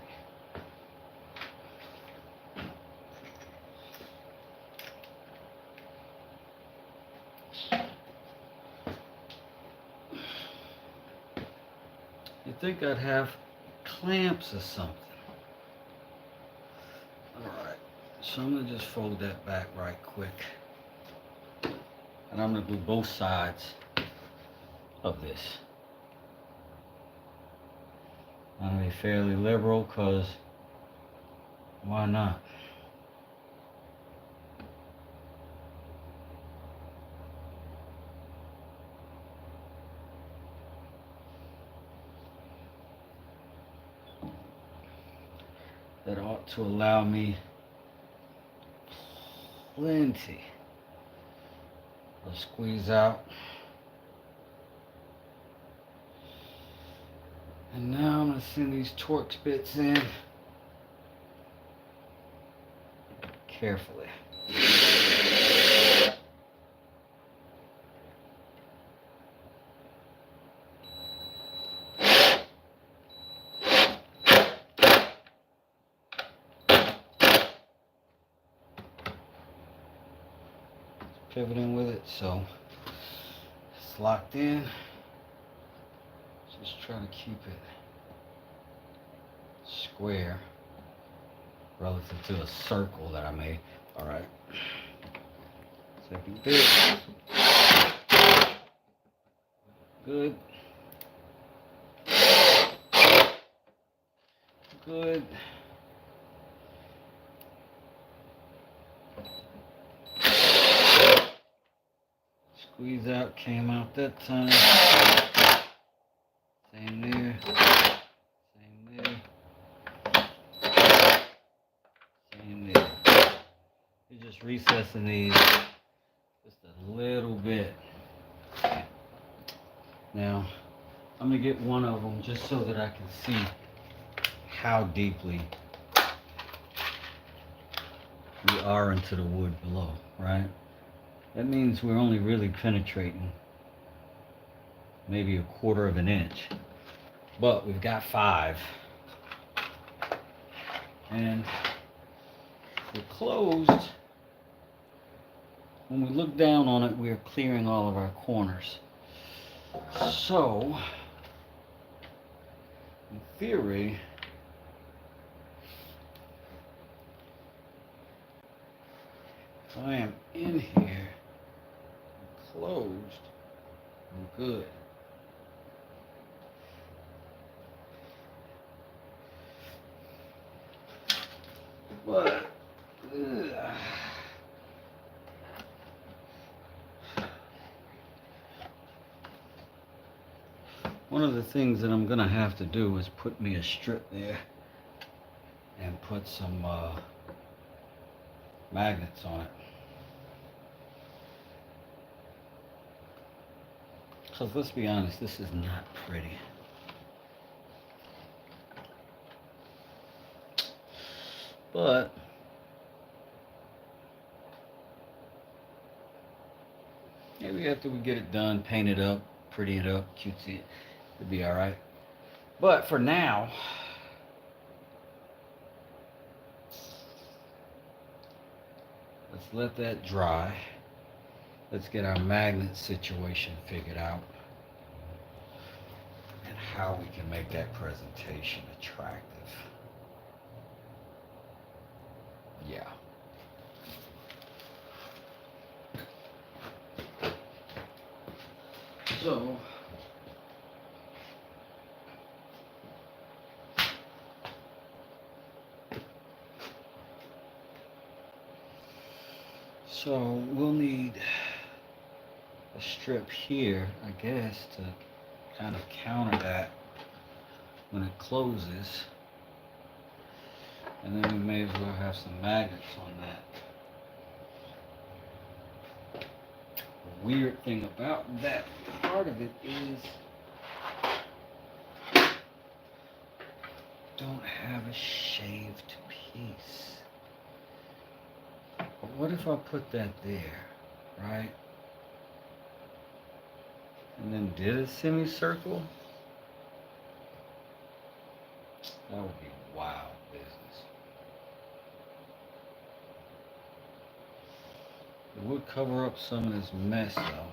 You'd think I'd have clamps or something. Alright, so I'm going to just fold that back right quick. And I'm going to do both sides of this. I'm going to be fairly liberal because why not? That ought to allow me plenty of squeeze out And now I'm going to send these Torx bits in carefully. Pivoting with it, so it's locked in. Just try to keep it square relative to the circle that I made. All right. Second bit. Good. Good. Squeeze out, came out that time. Same there. Same there. Same there. You're just recessing these just a little bit. Now, I'm going to get one of them just so that I can see how deeply we are into the wood below, right? That means we're only really penetrating maybe 1/4 of an inch. But we've got 5. And we're closed. When we look down on it, we're clearing all of our corners. So, in theory, if I am in here, I'm closed, I'm good. But, one of the things that I'm gonna have to do is put me a strip there and put some magnets on it. Because let's be honest, this is not pretty. But maybe after we get it done, paint it up, pretty it up, cutesy, it'll be alright. But for now, let's let that dry. Let's get our magnet situation figured out and how we can make that presentation attractive. Yeah. So we'll need a strip here, I guess, to kind of counter that when it closes. And then we may as well have some magnets on that. The weird thing about that part of it is don't have a shaved piece. But what if I put that there, right? And then did a semicircle? That would be wild business. It would cover up some of this mess though.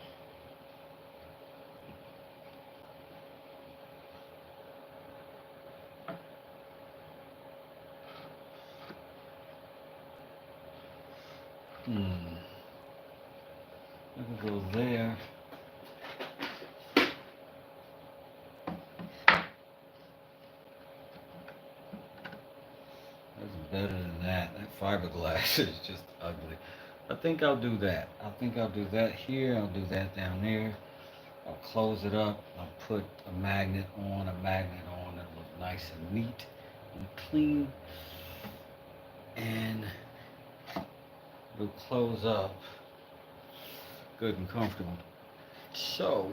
I can go there. That's better than that. That fiberglass is just ugly. I think I'll do that. I think I'll do that here. I'll do that down there. I'll close it up. I'll put a magnet on, It'll look nice and neat and clean. And it'll close up good and comfortable. So,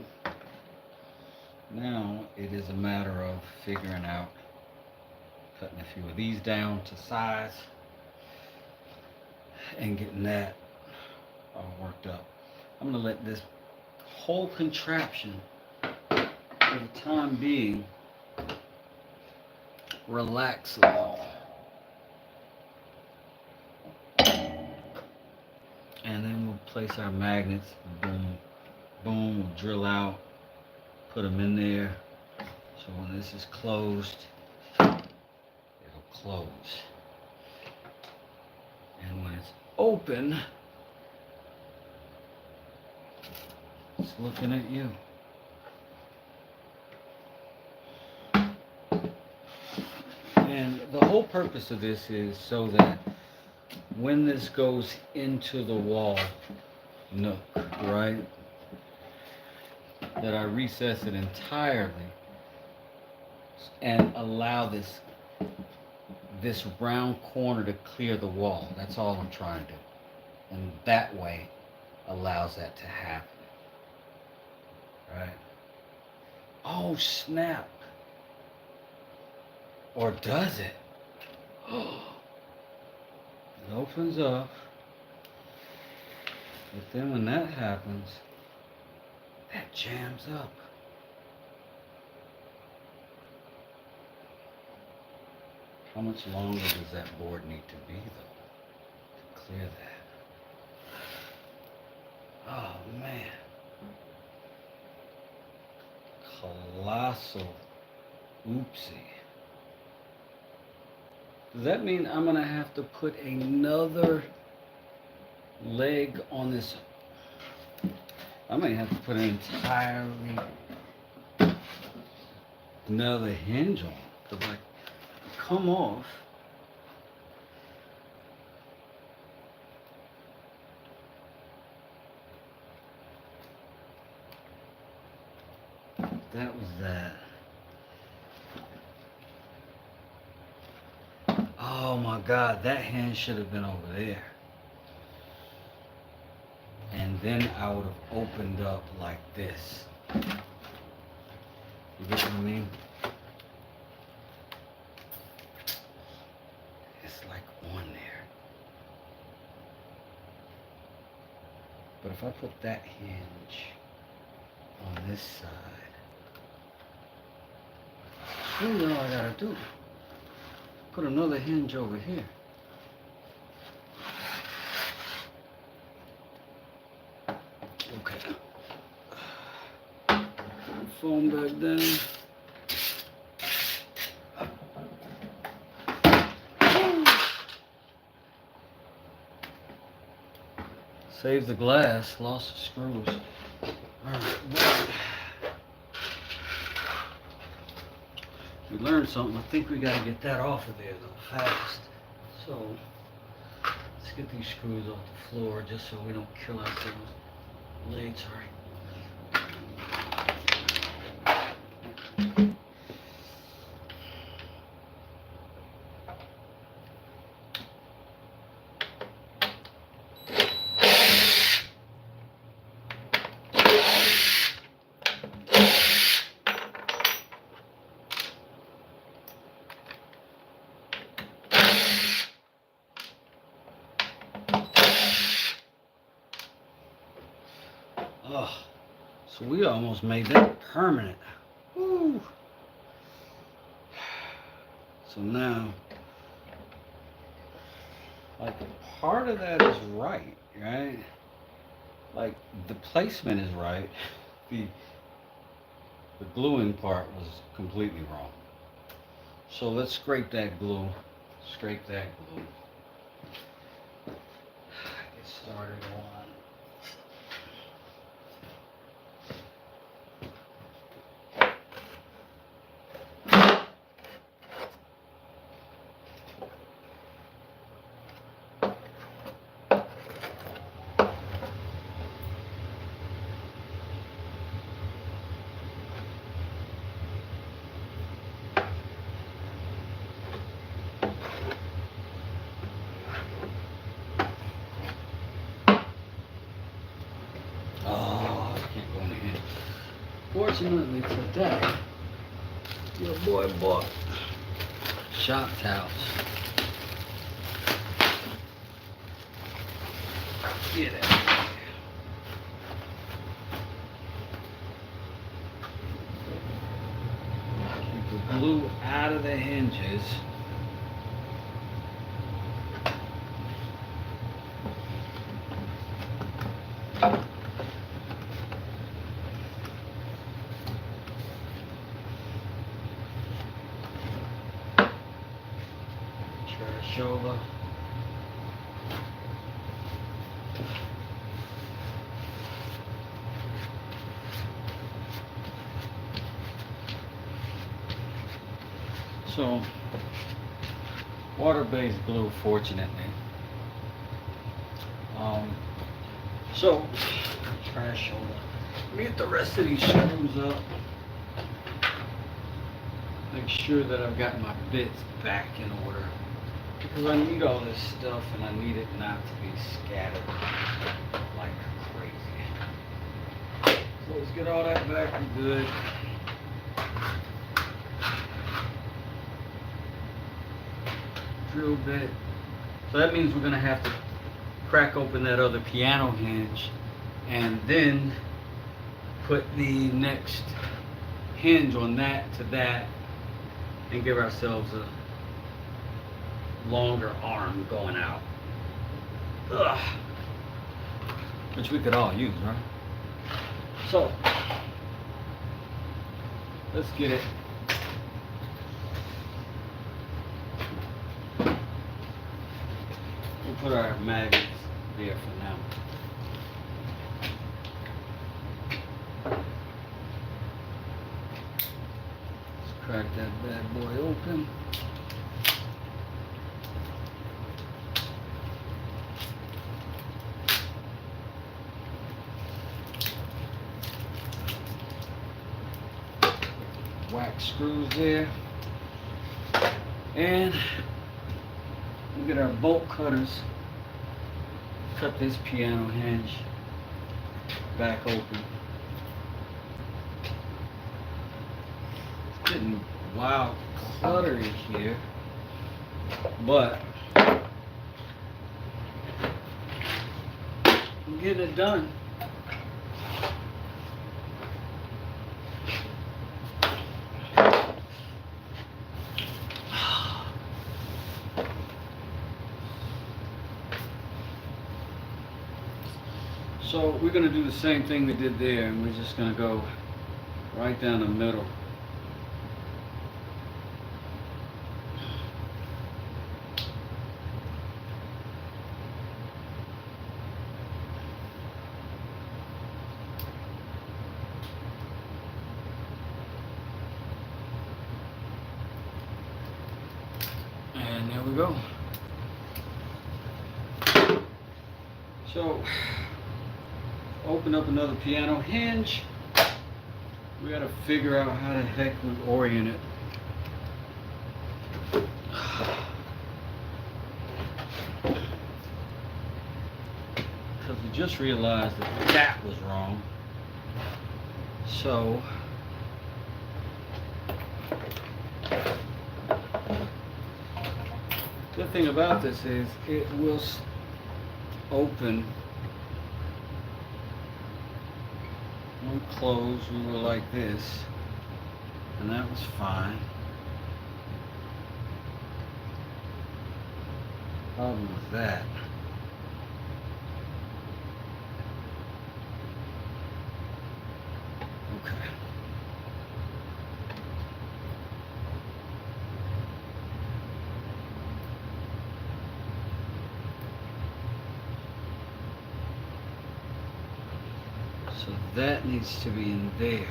Now it is a matter of figuring out, cutting a few of these down to size and getting that all worked up. I'm gonna let this whole contraption, for the time being, relax a little. And then we'll place our magnets, boom, boom, we'll drill out, put them in there. So when this is closed, it'll close. And when it's open, it's looking at you. And the whole purpose of this is so that when this goes into the wall nook, right, that I recess it entirely and allow this round corner to clear the wall. That's all I'm trying to do. And that way allows that to happen. Right? Oh, snap. Or does it? It opens up. But then when that happens, that jams up. How much longer does that board need to be, though, to clear that? Oh, man. Colossal oopsie. Does that mean I'm going to have to put another leg on this? I may have to put an entirely another hinge on to like come off. That was that. Oh my God, that hinge should have been over there. And then I would have opened up like this. You get what I mean? It's like on there. But if I put that hinge on this side, then all I gotta do, put another hinge over here. Okay. Foam back down. Save the glass, lost the screws. Alright, well, we learned something. I think we gotta get that off of there though, fast. So, let's get these screws off the floor just so we don't kill ourselves. Late, sorry. Oh, so we almost made that permanent. Woo. So now, like part of that is right? Like the placement is right. The gluing part was completely wrong. So let's scrape that glue. Scrape that glue. Get started on. Unfortunately today, your boy bought shop towels. Get it. Keep the glue out of the hinges. Shoulder. So, water-based glue, fortunately. So, trash shoulder. Let me get the rest of these screws up. Make sure that I've got my bits back in order. Because I need all this stuff and I need it not to be scattered like crazy. So let's get all that back good. Drill bit. So that means we're gonna have to crack open that other piano hinge and then put the next hinge on that to that and give ourselves a longer arm going out. Ugh. Which we could all use, right? So, let's get it. We'll put our magnets there for now. Let's crack that bad boy open. Wax screws there, and we get our bolt cutters. Cut this piano hinge back open. It's getting wild cluttery here, but I'm getting it done. So we're going to do the same thing we did there, and we're just going to go right down the middle. And there we go. So open up another piano hinge. We gotta figure out how the heck we orient it. Because we just realized that that was wrong. So good thing about this is it will open and close. We were like this, and that was fine. Problem with that, okay. So that needs to be in there.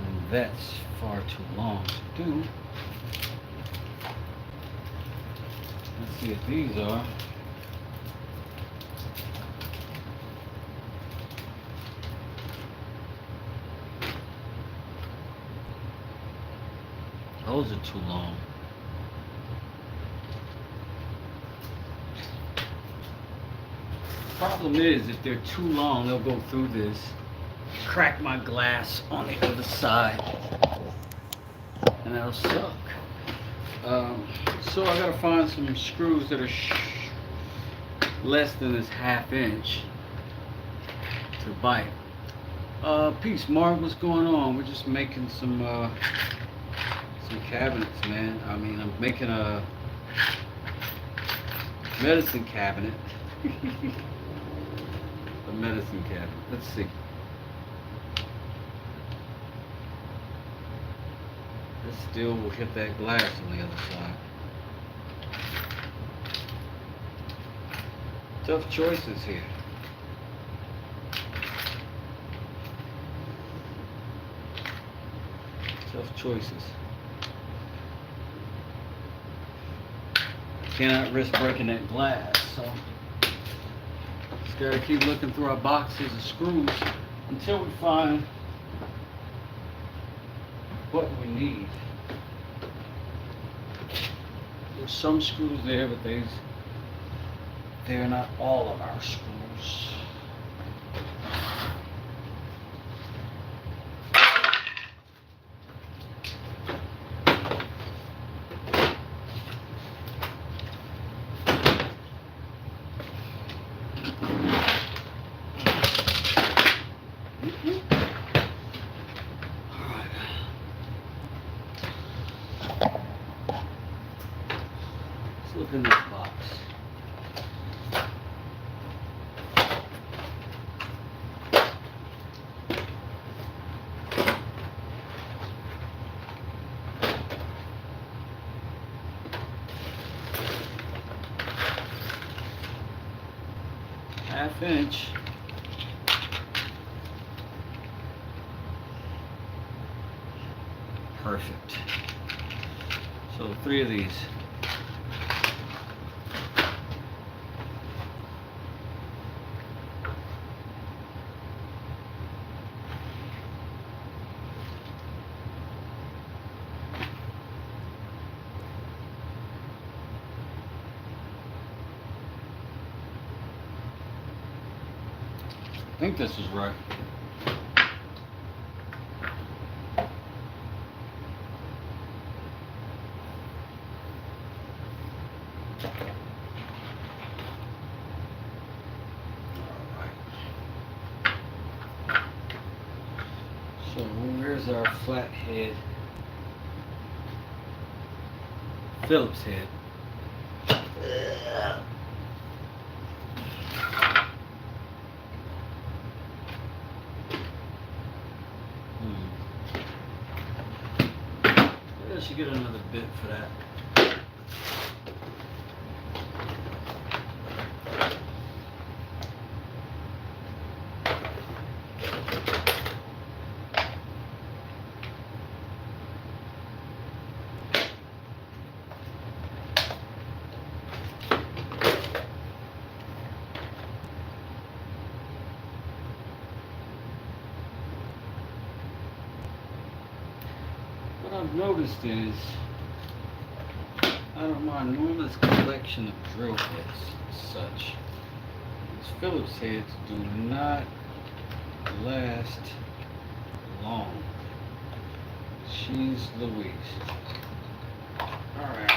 And that's far too long to do. Let's see what these are. Those are too long. Problem is, if they're too long, they'll go through this, crack my glass on the other side, and that'll suck. So I gotta find some screws that are less than this ½ inch to bite. Peace, Mark. What's going on? We're just making some cabinets, man. I mean, I'm making a medicine cabinet. A medicine cabinet. Let's see. This steel will hit that glass on the other side. Tough choices here. Tough choices. Cannot risk breaking that glass, so just gotta keep looking through our boxes of screws until we find what we need. There's some screws there, but they're not all of our screws. Look in this box. ½ inch. Perfect. So 3 of these. I think this is right. So where's our flathead Phillips head? I should get another bit for that. What I've noticed is, out of my enormous collection of drill bits and such, these Phillips heads do not last long. Jeez Louise. Alright.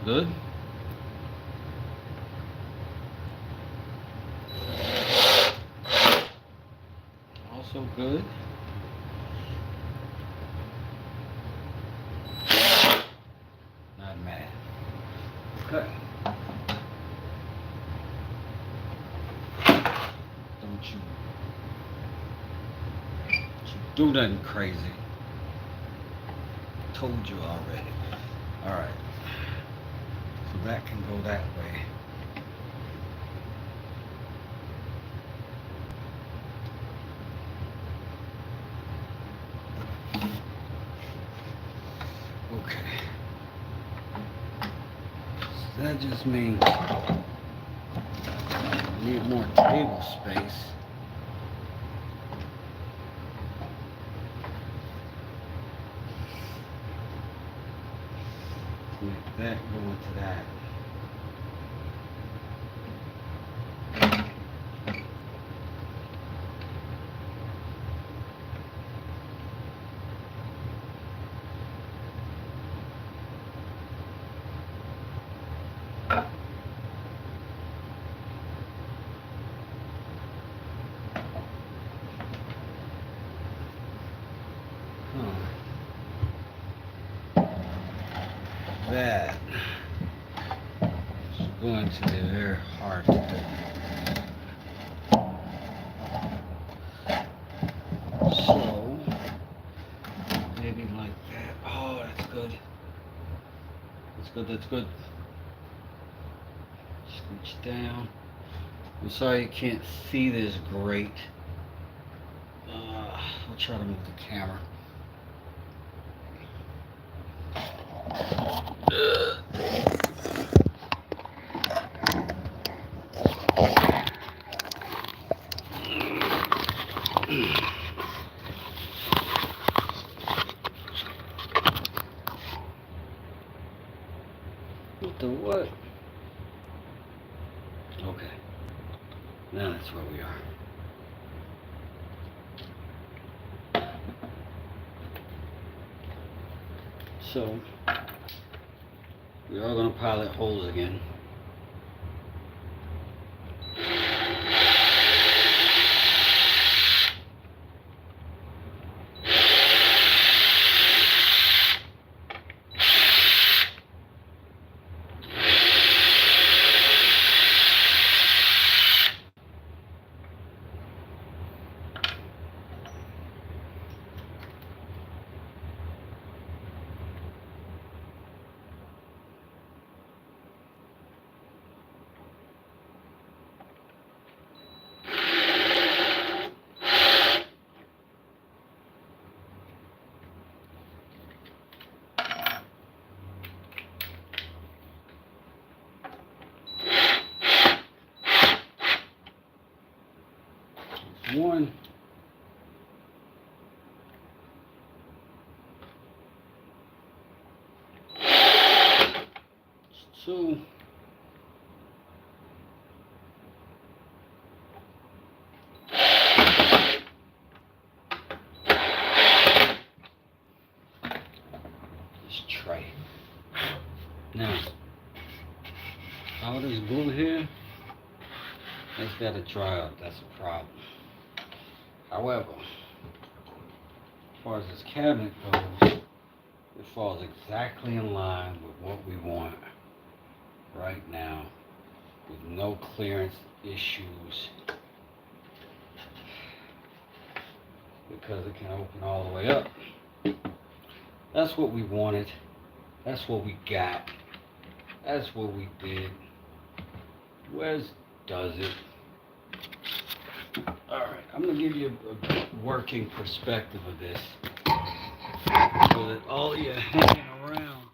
Good. Also good. Not mad. Okay. Don't you do nothing crazy. Told you already. All right. So that can go that way. just means I need more table space. Make that go into that. That is going to be very hard to do. So, maybe like that. Oh, that's good. That's good, that's good. Scooch down. I'm sorry you can't see this great. I'll try to move the camera. What the what? Okay. Now that's where we are. So, we are going to pilot holes again. One. Two. Let's try. Now, all this glue here, it's got to dry out. That's a problem. However, as far as this cabinet goes, it falls exactly in line with what we want right now, with no clearance issues, because it can open all the way up. That's what we wanted. That's what we got. That's what we did. Where's does it? Alright, I'm going to give you a working perspective of this, so that all you hanging around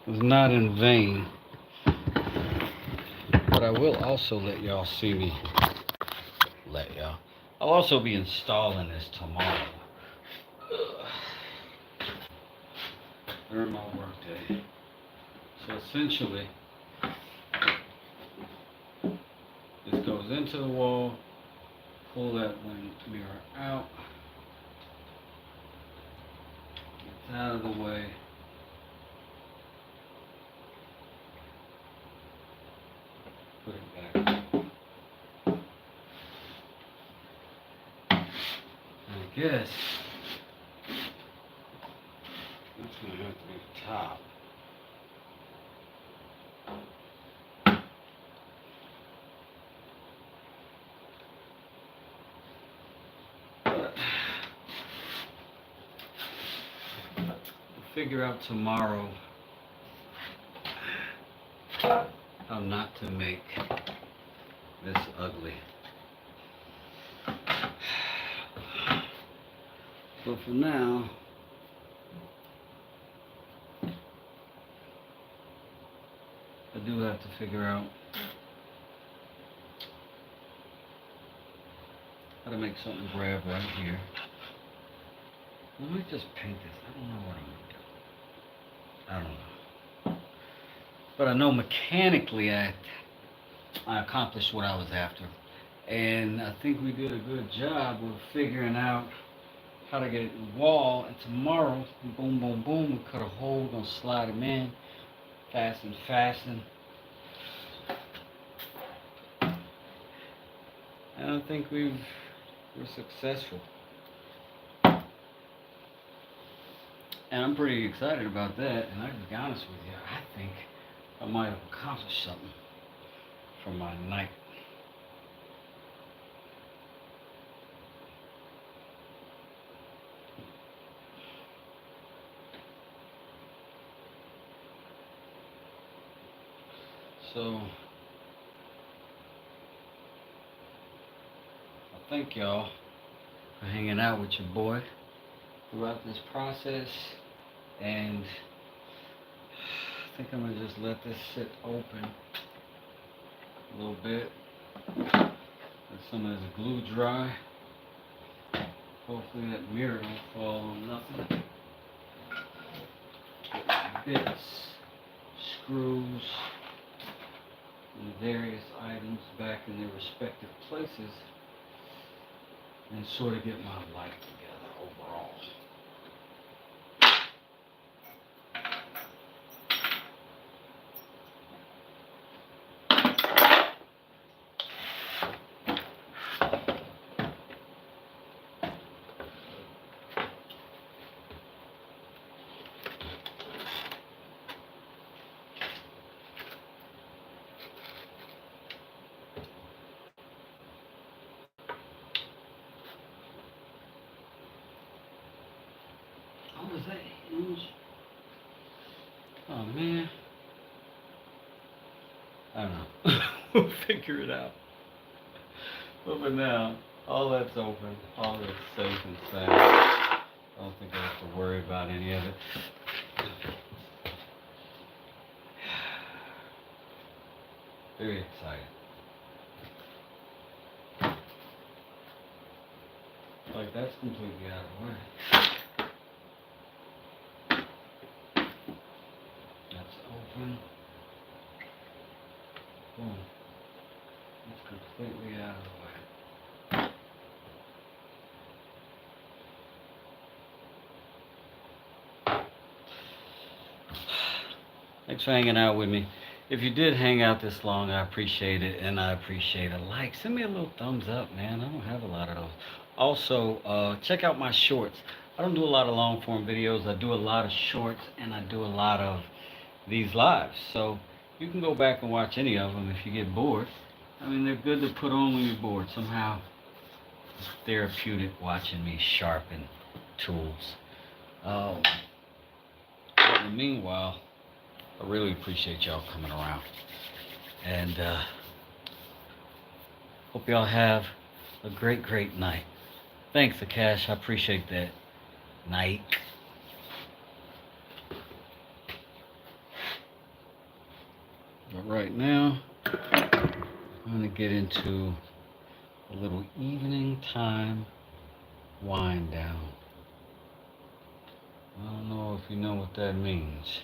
was not in vain. But I will also let y'all see me. I'll also be installing this tomorrow. During my work day. So essentially, this goes into the wall, pull that one mirror out, gets out of the way, put it back. I guess that's going to have to be the top. Figure out tomorrow how not to make this ugly. But for now, do have to figure out how to make something grab right here. Let me just paint this. I don't know what I'm gonna do. I don't know. But I know mechanically I accomplished what I was after. And I think we did a good job of figuring out how to get it in the wall. And tomorrow, boom, boom, boom, we cut a hole, we're gonna slide them in, fasten, fasten. And I think we're successful. And I'm pretty excited about that. And I can be honest with you, I think I might have accomplished something for my night. So, I thank y'all for hanging out with your boy throughout this process. And I think I'm gonna just let this sit open a little bit. Let some of this glue dry. Hopefully that mirror don't fall on nothing. Get my bits, screws, and various items back in their respective places and sort of get my life together overall. Oh, is that hinge? Oh man. I don't know. We'll figure it out. But for now, all that's open, all that's safe and sound. I don't think I have to worry about any of it. Very excited. Like that's completely out of the way. That's open. Boom. It's completely out of the way. Thanks for hanging out with me. If you did hang out this long, I appreciate it, and I appreciate a like. Send me a little thumbs up, man. I don't have a lot of those. Also, check out my shorts. I don't do a lot of long form videos. I do a lot of shorts, and I do a lot of these lives. So you can go back and watch any of them if you get bored. I mean, they're good to put on when you're bored. Somehow it's therapeutic watching me sharpen tools. But in the meanwhile, I really appreciate y'all coming around. And hope y'all have a great, great night. Thanks, Akash. I appreciate that. Night. But right now, I'm going to get into a little evening time wind down. I don't know if you know what that means.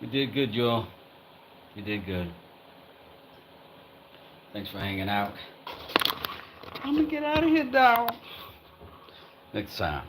We did good, y'all. We did good. Thanks for hanging out. I'm gonna get out of here, dog. Next time.